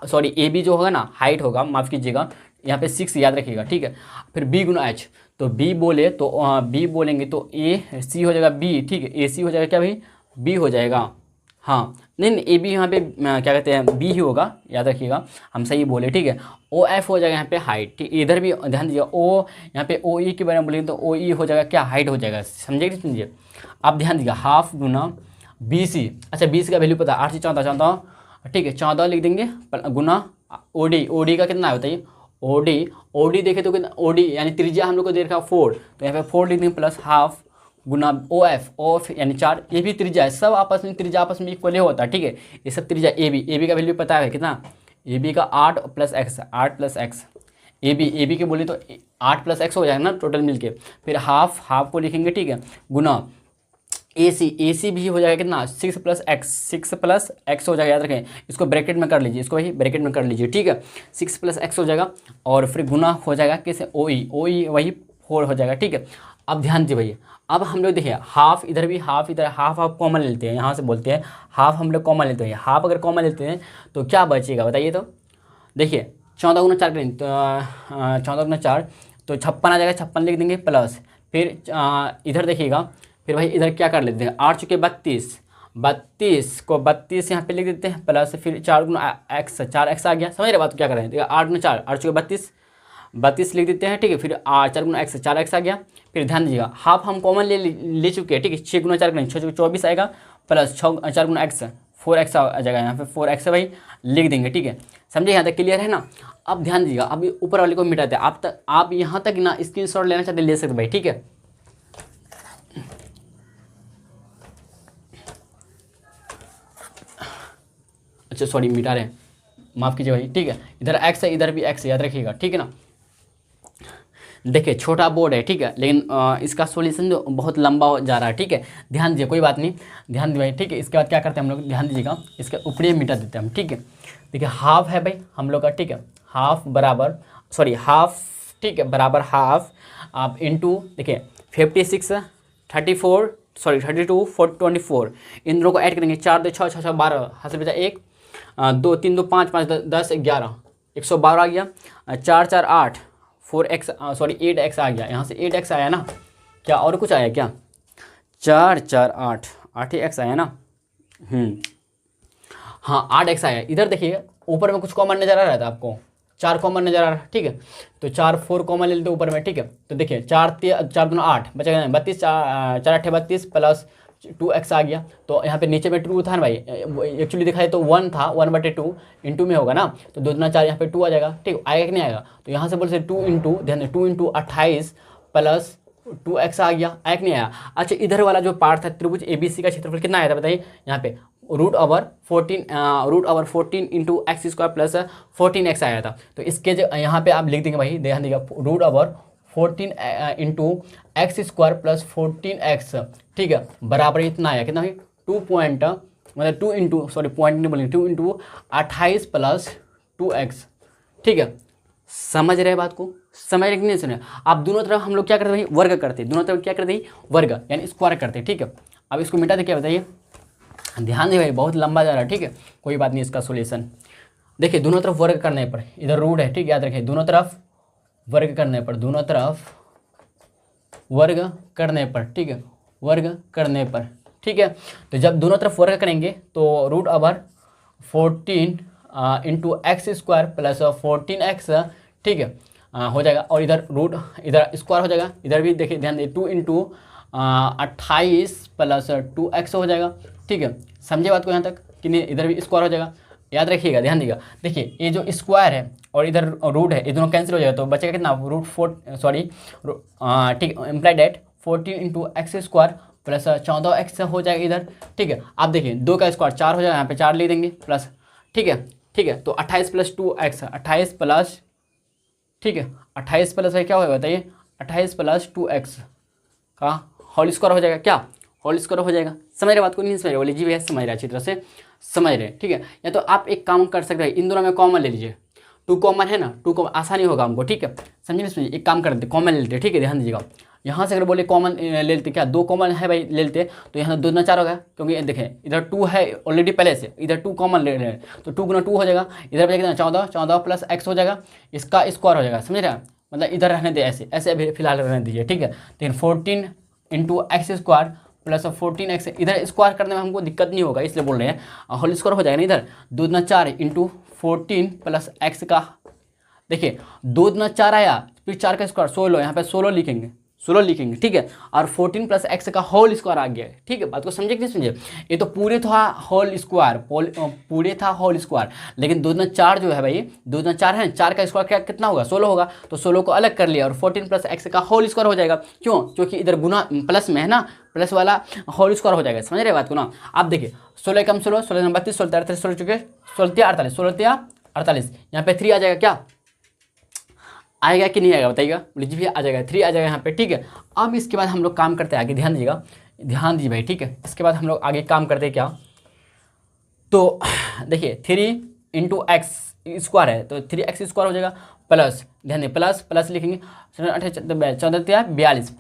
सॉरी AB जो होगा ना हाइट होगा, माफ़ कीजिएगा, यहाँ पे 6 याद रखिएगा। ठीक है, फिर B गुना H, तो B बोले तो B बोलेंगे तो AC हो जाएगा B। ठीक है, AC हो जाएगा क्या भाई, B हो जाएगा, हाँ नहीं AB यहाँ पे क्या कहते हैं B ही होगा, याद रखिएगा, हम सही बोले। ठीक है, OF हो जाएगा यहाँ पे हाइट। ठीक, इधर भी ध्यान दीजिए, O यहाँ पे OE के बारे में बोलेंगे तो OE हो जाएगा क्या, हाइट हो जाएगा। समझे कि समझिए? आप ध्यान दीजिए, हाफ गुना BC, अच्छा BC का वैल्यू पता है 8 से 14, ठीक है, 14 लिख देंगे, गुना OD का कितना है बताइए, OD देखे तो कितना, OD यानी त्रिज्या हम लोग को दे रखा 4, तो यहाँ पे 4 लिख देंगे, प्लस हाफ गुना OF यानी 4, ये भी त्रिज्या है, सब आपस में त्रिज्या आपस में इक्वल होता है। ठीक है, ये सब त्रिज्या AB का वैल्यू पता है कितना, AB का 8 प्लस एक्स, AB के बोले तो 8 प्लस एक्स हो जाएगा ना टोटल मिलके, फिर हाफ को लिखेंगे। ठीक है, गुना AC भी हो जाएगा कितना, 6 प्लस एक्स हो जाएगा, याद रखें, इसको ब्रैकेट में कर लीजिए, इसको वही ब्रैकेट में कर लीजिए। ठीक है, 6 प्लस एक्स हो जाएगा, और फिर गुना हो जाएगा किसे, OE वही 4 हो जाएगा। ठीक है, अब ध्यान दीजिए भैया, अब हम लोग देखिए हाफ इधर भी, हाफ इधर, हाफ कॉमन लेते हैं, यहाँ से बोलते हैं हाफ हम लोग कॉमन लेते हैं। हाफ अगर कॉमन लेते हैं तो क्या बचेगा बताइए? तो देखिए 14 गुना 4 करेंगे तो 14 गुना 4 तो 56 आ जाएगा, 56 लिख देंगे, प्लस फिर इधर देखिएगा, फिर भाई इधर क्या कर लेते हैं, 8 चुके 32 को 32 यहाँ पे लिख देते हैं, प्लस फिर 4 गुना एक्स, 4x आ गया। समझ रहे बात क्या कर रहे हैं? देखिए 8 गुना 4, 8 चुके 32 लिख देते हैं। ठीक है, फिर 4 गुना एक्स, 4x आ गया। फिर ध्यान दीजिएगा, हाफ हम कॉमन ले चुके हैं। ठीक है, 6 गुना 4 करेंगे, 6 24 आएगा, प्लस 4 गुना एक्स, 4x आ जाएगा, यहाँ पे 4x भाई लिख देंगे। ठीक है, समझे? यहाँ तक क्लियर है ना? अब ध्यान दीजिएगा, अब ऊपर वाले को मिटाते हैं, आप यहाँ तक ना स्क्रीनशॉट लेना चाहते ले सकते भाई। ठीक है, अच्छा सॉरी मिटा रहे हैं, माफ़ कीजिए भाई। ठीक है, इधर x है, इधर भी x है, याद रखिएगा। ठीक है ना? देखिए छोटा बोर्ड है, ठीक है, लेकिन इसका सॉल्यूशन जो बहुत लंबा हो जा रहा है। ठीक है, ध्यान दीजिए, कोई बात नहीं, ध्यान दीजिए। ठीक है, इसके बाद क्या करते हैं हम लोग, ध्यान दीजिएगा, इसके ऊपरी मिटा देते हैं हम। ठीक है, देखिए हाफ है भाई हम लोग का। ठीक है, हाफ बराबर हाफ, ठीक है, बराबर हाफ आप इंटू देखिए 56 34 सॉरी 32 24, इन दोनों को ऐड करेंगे, 4 2 6 6 6 12, हाथ बचा 1 2 3 2 5 5 10 11, 112 आ गया। 4 4 8 4x सॉरी 8x आ गया, यहाँ से 8x आया ना, क्या और कुछ आया क्या? 4 4 8 8 ही x आया ना, हाँ 8x आया। इधर देखिए ऊपर में कुछ कॉमन नजर आ रहा था आपको, 4 कॉमन नजर आ रहा है, ठीक है। तो 4 4 कॉमन ले लेते ऊपर में, ठीक है। तो देखिए 4 दूना 8 बचेगा 32, 4 8 32 प्लस 2x आ गया। तो यहाँ पे नीचे में 2 था ना भाई, एक्चुअली दिखाए तो 1 था, 1/2 इंटू में होगा ना, तो 2 दूना 4 यहाँ पे 2 आ जाएगा, ठीक आएगा कि नहीं आएगा? तो यहाँ से बोल सकते 2 इंटू, ध्यान 2 इंटू 28 प्लस 2x आ गया, आया कि नहीं आया? अच्छा इधर वाला जो पार्ट था त्रिभुज ABC का क्षेत्रफल कितना आया था बताइए? यहाँ पे √14 into x square plus 14x आया था। तो इसके जो यहाँ पे आप लिख देंगे भाई, ध्यान देगा, √14 into x square plus 14x, ठीक है, बराबर इतना आया कितना भाई? 2 इंटू सॉरी पॉइंट नहीं बोलेंगे, 2 इंटू 28 प्लस 2x, ठीक है। समझ रहे बात को? समझ रहे कि नहीं सुने? आप दोनों तरफ हम लोग क्या करते भाई? वर्ग करते, दोनों तरफ क्या करते? वर्ग यानी स्क्वायर करते, ठीक है। अब इसको मिटा दे, क्या बताइए? ध्यान दे भाई, बहुत लंबा जा रहा है, ठीक है, कोई बात नहीं, इसका सोल्यूशन देखिए। दोनों तरफ वर्ग करने पर, इधर रूट है, ठीक, याद रखिए, दोनों तरफ वर्ग करने पर, दोनों तरफ वर्ग करने पर, ठीक है, वर्ग करने पर, ठीक है। तो जब दोनों तरफ वर्ग करेंगे तो √14 into x square plus 14x, ठीक है, हो जाएगा। और इधर रूट, इधर स्क्वायर हो जाएगा, इधर भी देखिए, ध्यान दे, 2 इंटू 28 प्लस 2x हो जाएगा, ठीक है। समझे बात को यहाँ तक कि नहीं? इधर भी स्क्वायर हो जाएगा, याद रखिएगा, ध्यान दीजिएगा। देखिए ये जो स्क्वायर है और इधर रूट है, ये दोनों कैंसिल हो जाएगा, तो बचेगा कितना? ठीक, implied that 14 into x square plus 14x हो जाएगा इधर, ठीक है। आप देखिए 2 का स्क्वायर 4 हो जाएगा, यहाँ पे 4 ले देंगे प्लस, ठीक है, ठीक है। तो 28 प्लस 2x, 28 प्लस, ठीक है, 28 प्लस क्या होगा बताइए? 28 प्लस 2x का होल स्क्वायर हो जाएगा, क्या होल स्क्वायर हो जाएगा? समझ रहे बात को? नहीं समझ रहे? बोले जी भैया समझ रहे, अच्छी तरह से समझ रहे, ठीक है। या तो आप एक काम कर सकते हैं, इन दोनों में कॉमन ले लीजिए, 2 कॉमन है ना, 2 कॉमन आसानी होगा हमको, ठीक है। समझिए समझिए, एक काम करते कॉमन ले लेते, ठीक है, ध्यान दीजिएगा। यहाँ से अगर बोले कॉमन ले लेते, क्या 2 कॉमन है भाई, ले लेते, तो यहाँ 2 दूना 4 होगा, क्योंकि देखें इधर 2 है ऑलरेडी पहले से, इधर 2 कॉमन ले रहे हैं, तो 2 गुना 2 हो जाएगा, इधर बचेगा 14 प्लस x हो जाएगा, इसका स्क्वायर हो जाएगा, समझ रहे हैं? मतलब इधर रहने दे, ऐसे ऐसे अभी फिलहाल रहने दीजिए, ठीक है। लेकिन 14 into x square plus 14x, इधर स्क्वायर करने में हमको दिक्कत नहीं होगा, इसलिए बोल रहे हैं, होल स्क्वायर हो जाएगा ना। इधर 2 दूना 4 इंटू 14 प्लस x का, देखिए 2 दूना 4 आया, फिर 4 का स्क्वायर 16, यहाँ पे 16 लिखेंगे, 16 लिखेंगे, ठीक है। और 14 प्लस x का होल स्क्वायर आ गया, ठीक है। बात को समझे कि नहीं समझे? ये तो पूरे था होल स्क्वायर, पूरे था होल स्क्वायर, लेकिन 2 दूना 4 जो है भाई, 2 दूना 4 है, 4 का स्क्वायर क्या कितना होगा? 16 होगा, तो 16 को अलग कर लिया और 14 प्लस x का होल स्क्वायर हो जाएगा। क्यों? क्योंकि इधर गुना प्लस में है ना, प्लस वाला होल स्क्वायर हो जाएगा, समझ रहे बात को ना? आप देखिए 16 कम 16, 16 32, 16 38, 16 चुके 16 48, 16 48, यहाँ पे 3 आ जाएगा, क्या आएगा कि नहीं आएगा बताइएगा? बोले जी भैया आ जाएगा, 3 आ जाएगा यहाँ पे, ठीक है। अब इसके बाद हम लोग काम करते हैं आगे, ध्यान दीजिएगा, ध्यान दीजिए भाई, ठीक है। इसके बाद हम लोग आगे काम करते हैं क्या, तो देखिए 3 इंटू एक्स स्क्वायर है, तो 3x स्क्वायर हो जाएगा, प्लस, ध्यान दें, प्लस प्लस लिखेंगे, 14 42,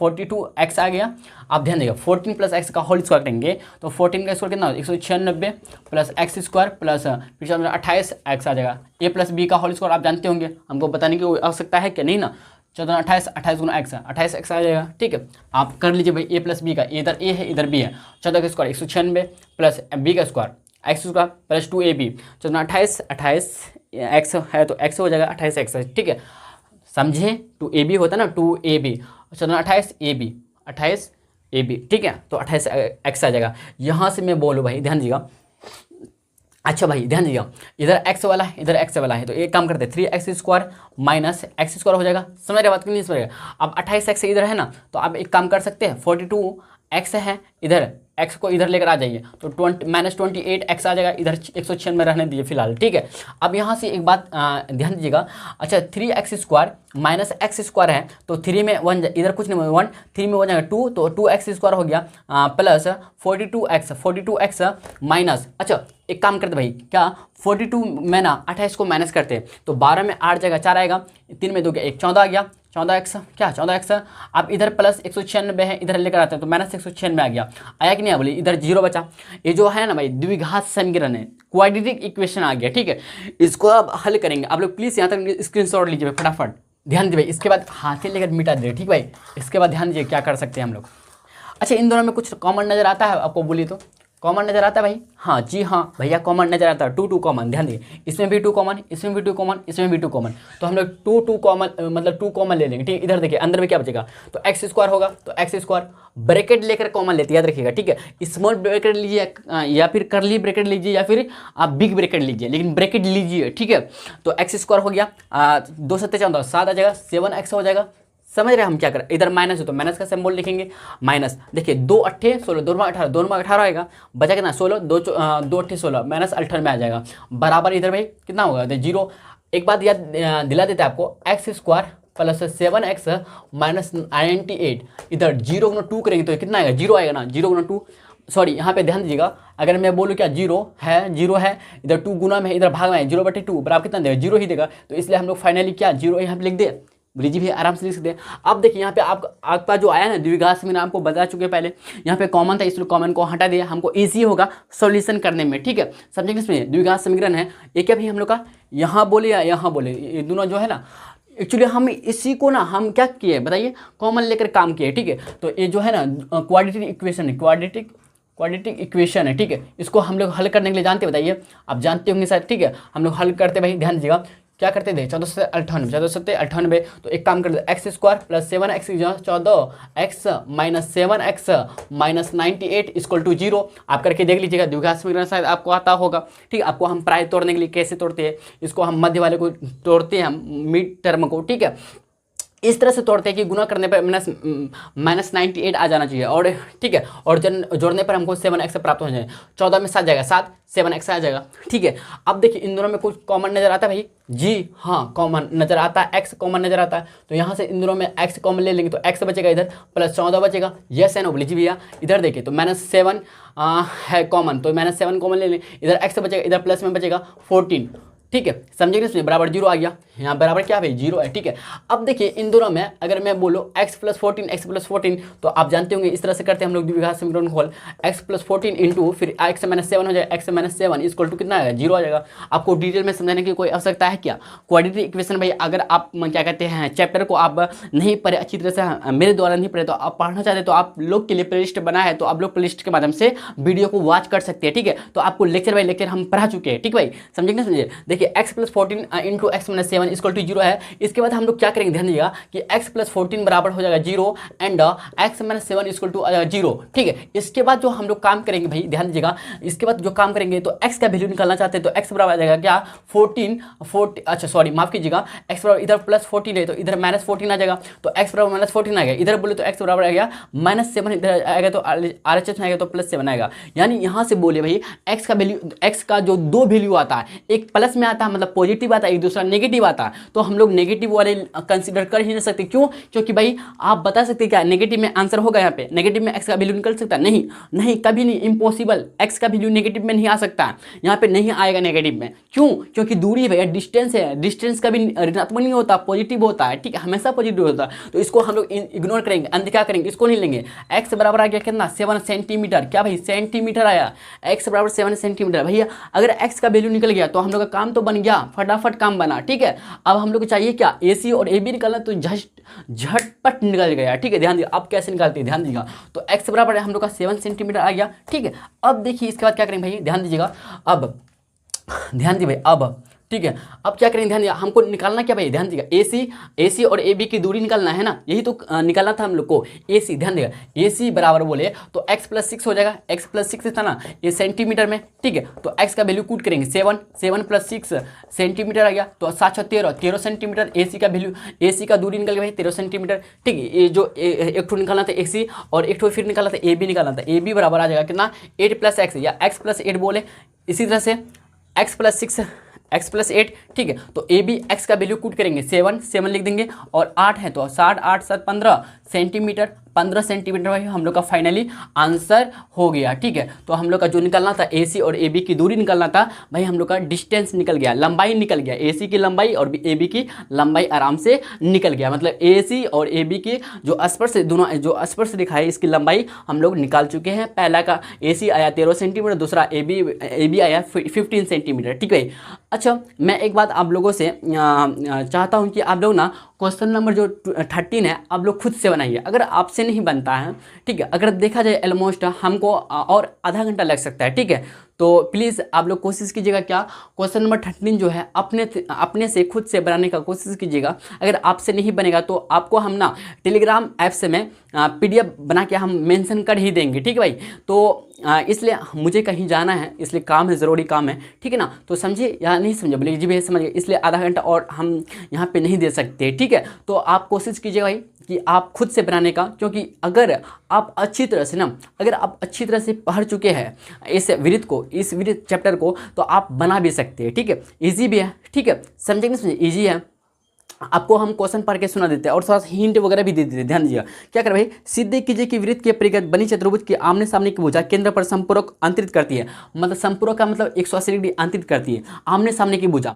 42x आ गया। आप ध्यान देगा 14 प्लस x का होल स्क्वायर करेंगे, तो 14 का स्क्वायर कितना होगा? 196 plus x square plus 28x आ जाएगा। a प्लस b का होल स्क्वायर आप जानते होंगे, हमको बताने की आवश्यकता है क्या? नहीं ना। 14 28, 28 गुना x, 28x आ जाएगा, ठीक है। आप कर लीजिए भाई a प्लस b का, इधर a है इधर b है, 14 का स्क्वायर 196 प्लस b का square x square plus 2ab, 14 28, 28 x है तो x हो जाएगा 28x, ठीक है। समझे? 2ab होता है ना, 2ab, 14 28 ab, 28 ab, ठीक है। तो 28x आ जाएगा। यहाँ से मैं बोलूँ भाई, ध्यान दीजिएगा, अच्छा भाई ध्यान दीजिएगा, इधर x वाला है, इधर x वाला है, तो एक काम करते हैं 3x square minus x square हो जाएगा। समझ रहे बात की नहीं समझ रहे? अब 28x इधर है ना, तो आप एक काम कर सकते हैं, 42x है इधर, x को इधर लेकर आ जाइए, तो -28x आ जाएगा, इधर 196 में रहने दीजिए फिलहाल, ठीक है। अब यहाँ से एक बात ध्यान दीजिएगा, अच्छा 3x square minus x square है, तो 3 में 1, इधर कुछ नहीं 1, 3 में 1 जाएगा 2, तो 2x स्क्वायर हो गया, प्लस 42x माइनस, अच्छा एक काम करते भाई, क्या 42 में ना 28 को माइनस करते हैं तो 12 में 8 जगह 4 आएगा, 3 में 2 गया 1, 14 आ गया, 14x क्या 14x। आप इधर प्लस 196 है, इधर लेकर आते हैं तो माइनस 196 आ गया, आया कि नहीं बोली, इधर 0 बचा। ये जो है ना भाई द्विघात समीकरण है, क्वाड्रेटिक इक्वेशन आ गया, ठीक है। इसको आप हल करेंगे, आप लोग प्लीज़ यहाँ तक स्क्रीनशॉट लीजिए फटाफट, ध्यान दीजिए। इसके बाद हाथ लेकर मिटा दीजिए, ठीक भाई। इसके बाद ध्यान दीजिए क्या कर सकते हैं हम लोग। अच्छा, इन दोनों में कुछ कॉमन नज़र आता है आपको, बोलिए तो कॉमन नज़र आता है भाई? हाँ जी हाँ भैया, कॉमन नज़र आता है, 2 कॉमन। ध्यान दिए, इसमें भी 2 कॉमन, इसमें भी 2 कॉमन, इसमें भी 2 कॉमन। तो हम लोग 2 कॉमन मतलब 2 कॉमन ले लेंगे, ठीक है। इधर देखिए अंदर में क्या बचेगा, तो एक्स स्क्वायर होगा, तो एक्स स्क्वायर ब्रैकेट लेकर कॉमन लेते, याद रखिएगा, ठीक है। स्मॉल ब्रैकेट लीजिए या फिर करली ब्रैकेट लीजिए या फिर आप बिग ब्रैकेट लीजिए, लेकिन ब्रैकेट लीजिए, ठीक है। तो एक्स स्क्वायर हो गया, 2 7 14 7 आ जाएगा, 7x हो जाएगा। समझ रहे हैं हम क्या करें, इधर माइनस है तो माइनस का सिंबल लिखेंगे, माइनस। देखिए 2 8 16, 2 18, 2 18 आएगा, बचा कितना 16, 2 8 16 माइनस 18 में आ जाएगा, बराबर इधर भाई कितना होगा 0। एक बात याद दिला देते हैं आपको, x square plus 7x minus 98, इधर 0 गुना 2 करेंगे तो कितना आएगा, 0 आएगा ना, 0 गुना 2। सॉरी, यहाँ पे ध्यान दीजिएगा, अगर मैं बोलूँ क्या 0 है, इधर 2 गुना में, इधर भाग में है, 0/2 बराबर कितना देगा, 0 ही देगा। तो इसलिए हम लोग फाइनली क्या 0 यहाँ पे लिख दे, ब्रिज भी आराम से लिख सकते हैं। अब देखिए यहाँ पे आपका जो आया ना द्विघात समीकरण, आपको बता चुके पहले, यहाँ पे कॉमन था इसलिए कॉमन को हटा दिया, हमको इजी होगा सॉल्यूशन करने में, ठीक है। समझेंगे, इसमें द्विघात समीकरण है ये, क्या भी हम लोग का यहाँ बोले या यहाँ बोले, ये दोनों जो है ना, एक्चुअली हम इसी को ना हम क्या किए बताइए, कॉमन लेकर काम किए, ठीक है। तो ये जो है ना क्वाड्रेटिक इक्वेशन है, क्वाड्रेटिक इक्वेशन है, ठीक है। इसको हम लोग हल करने के लिए जानते हैं, बताइए आप जानते होंगे शायद, ठीक है। हम लोग हल करते भाई, ध्यान दीजिएगा क्या करते थे, 14 से 98, 14 से 98। तो एक काम करते, x square plus 7x 14x minus 7x minus 98 equal to 0। आप करके देख लीजिएगा, द्विघात समीकरण शायद आपको आता होगा, ठीक है। आपको हम प्राय तोड़ने के लिए कैसे तोड़ते हैं, इसको हम मध्य वाले को तोड़ते हैं, हम मिड टर्म को, ठीक है। इस तरह से तोड़ते हैं कि गुना करने पर माइनस 98 आ जाना चाहिए, और ठीक है, और जोड़ने पर हमको 7x प्राप्त हो जाए, 14 में 7 जाएगा, 7 7x आ जाएगा, ठीक है। अब देखिए इन दोनों में कुछ कॉमन नजर आता है भाई, जी हाँ कॉमन नजर आता है, x कॉमन नजर आता है। तो यहाँ से इन दोनों में x कॉमन ले लेंगे तो x बचेगा, इधर प्लस 14 बचेगा, यस है ना बोलिए जी भैया। इधर देखिए तो -7 है कॉमन, तो -7 कॉमन ले लें, इधर x बचेगा, इधर प्लस में बचेगा 14, ठीक है। समझेंगे, इसमें बराबर 0 आ गया, यहाँ बराबर क्या भाई 0 है, ठीक है। अब देखिए इन दोनों में अगर मैं बोलूँ x प्लस 14 तो आप जानते होंगे इस तरह से करते हैं हम लोग द्विघात समीकरण को हल, x प्लस 14 इंटू फिर x माइनस 7 हो जाएगा, x माइनस 7 इक्वल टू कितना आएगा 0 आ जाएगा। आपको डिटेल में समझाने की कोई आवश्यकता है क्या, क्वाड्रेटिक इक्वेशन भाई अगर आप क्या कहते हैं चैप्टर को आप नहीं पढ़े अच्छी तरह से, मेरे द्वारा नहीं पढ़े, तो आप पढ़ना चाहते तो आप लोग के लिए प्लेलिस्ट बना है, तो आप लोग प्लेलिस्ट के माध्यम से वीडियो को वॉच कर सकते हैं, ठीक है। तो आपको लेक्चर बाई लेक्चर हम पढ़ा चुके हैं, ठीक भाई, समझेंगे समझिए। देखिए x plus 14 into x minus 7 equal to 0 है। इसके बाद हम लोग क्या करेंगे, ध्यान दीजिएगा कि x प्लस 14 बराबर हो जाएगा 0 and x minus 7 equal to आ जाएगा 0, ठीक है। इसके बाद जो हम लोग काम करेंगे भाई, ध्यान दीजिएगा, इसके बाद जो काम करेंगे तो x का वैल्यू निकालना चाहते हैं, तो x बराबर आ जाएगा क्या 14, अच्छा सॉरी माफ कीजिएगा, x बराबर इधर प्लस 14 है तो इधर माइनस 14 आ जाएगा, तो x बराबर माइनस 14 आ गया, इधर बोले तो x बराबर आ गया -7, इधर आएगा तो RHS में आएगा तो +7 आएगा। यानी यहाँ से बोले भाई x का वैल्यू, x का जो दो वैल्यू आता है, एक प्लस में आता है मतलब पॉजिटिव आता है, एक दूसरा नेगेटिव आता है, तो हम लोग नेगेटिव वाले कंसीडर कर ही नहीं सकते। क्यों? क्योंकि भाई आप बता सकते क्या नेगेटिव में आंसर होगा, यहाँ पे नेगेटिव में x का वैल्यू निकल सकता है, नहीं नहीं कभी नहीं, इम्पॉसिबल, x का वैल्यू नेगेटिव में नहीं आ सकता, यहाँ पे नहीं आएगा नेगेटिव में। क्यों? क्योंकि दूरी भैया डिस्टेंस है, डिस्टेंस कभी ऋणात्मक नहीं होता, पॉजिटिव होता है, ठीक है, हमेशा पॉजिटिव होता है। तो इसको हम लोग इग्नोर करेंगे, अंत क्या करेंगे, इसको नहीं लेंगे। x बराबर आ गया कितना 7 सेंटीमीटर, क्या भाई सेंटीमीटर आया, x बराबर 7 सेंटीमीटर। भैया अगर x का वैल्यू निकल गया तो हम लोग का काम तो बन गया, फटाफट काम बना, ठीक है। अब हम लोग को चाहिए क्या, AC और AB निकालना, तो झटपट निकल गया, ठीक है। ध्यान दिया अब कैसे निकालते हैं, ध्यान दीजिएगा, तो x बराबर हम लोग का 7 सेंटीमीटर आ गया, ठीक है। अब देखिए इसके बाद क्या करेंगे भाई, ध्यान दीजिएगा, अब ध्यान दीजिए भाई, अब ठीक है, अब क्या करेंगे, ध्यान दिया, हमको निकालना क्या भाई, ध्यान दीजिएगा, AC और AB की दूरी निकालना है ना, यही तो निकालना था हम लोग को। AC ध्यान दिएगा, AC बराबर बोले तो x प्लस 6 हो जाएगा, x प्लस 6 था ना ये सेंटीमीटर में, ठीक है। तो x का वैल्यू कूट करेंगे, 7 प्लस 6 सेंटीमीटर आ गया, तो 7 13 सेंटीमीटर AC का वैल्यू, AC का दूरी निकल गया भाई 13 सेंटीमीटर, ठीक है। ये जो एक ठो निकालना था AC और एक ठो फिर निकालना था AB निकालना था, AB बराबर आ जाएगा कितना 8 प्लस x या x प्लस 8 बोले, इसी तरह से x प्लस 6 x प्लस 8, ठीक है। तो AB x का वैल्यू कूट करेंगे, 7 लिख देंगे और 8 है तो 60 8 7 15 सेंटीमीटर, 15 सेंटीमीटर भाई हम लोग का फाइनली आंसर हो गया। ठीक है, तो हम लोग का जो निकलना था AC और AB की दूरी निकलना था भाई, हम लोग का डिस्टेंस निकल गया, लंबाई निकल गया। AC की लंबाई और AB की लंबाई आराम से निकल गया। मतलब AC और AB की जो स्पर्श, दोनों जो स्पर्श रेखा है इसकी लंबाई हम लोग निकाल चुके हैं। पहला का AC आया 13 सेंटीमीटर, दूसरा AB आया 15 सेंटीमीटर। ठीक है। अच्छा, मैं एक बात आप लोगों से चाहता हूँ कि आप लोग ना क्वेश्चन नंबर जो 13 है आप लोग खुद से बनाइए। अगर आपसे नहीं बनता है, ठीक है, अगर देखा जाए ऑलमोस्ट हमको और आधा घंटा लग सकता है। ठीक है, तो प्लीज़ आप लोग कोशिश कीजिएगा, क्या क्वेश्चन नंबर 13 जो है अपने से खुद से बनाने का कोशिश कीजिएगा। अगर आपसे नहीं बनेगा तो आपको हम ना टेलीग्राम ऐप से में PDF बना के हम मेंशन कर ही देंगे। ठीक है भाई, तो इसलिए मुझे कहीं जाना है, इसलिए काम है, ज़रूरी काम है। ठीक है ना, तो समझिए या नहीं समझे, बोले जी भैया समझ गए, इसलिए आधा घंटा और हम यहाँ पे नहीं दे सकते। ठीक है, तो आप कोशिश कीजिएगा भाई कि आप खुद से बनाने का, क्योंकि अगर आप अच्छी तरह से ना, अगर आप अच्छी तरह से पढ़ चुके हैं इस वृत्त को, इस वृत्त चैप्टर को, तो आप बना भी सकते हैं। ठीक है, ईजी भी है। ठीक है, समझे नहीं समझे, ईजी है। आपको हम क्वेश्चन पढ़ के सुना देते हैं और थोड़ा सा हिंट वगैरह भी दे देते हैं। ध्यान दीजिएगा, क्या कर भाई, सिद्ध कीजिए कि वृत्त के परिगत बनी चतुर्भुज के आमने सामने की भुजा केंद्र पर संपूरक अंतरित करती है। मतलब संपूरक का मतलब 180 डिग्री अंतरित करती है, आमने सामने की भुजा।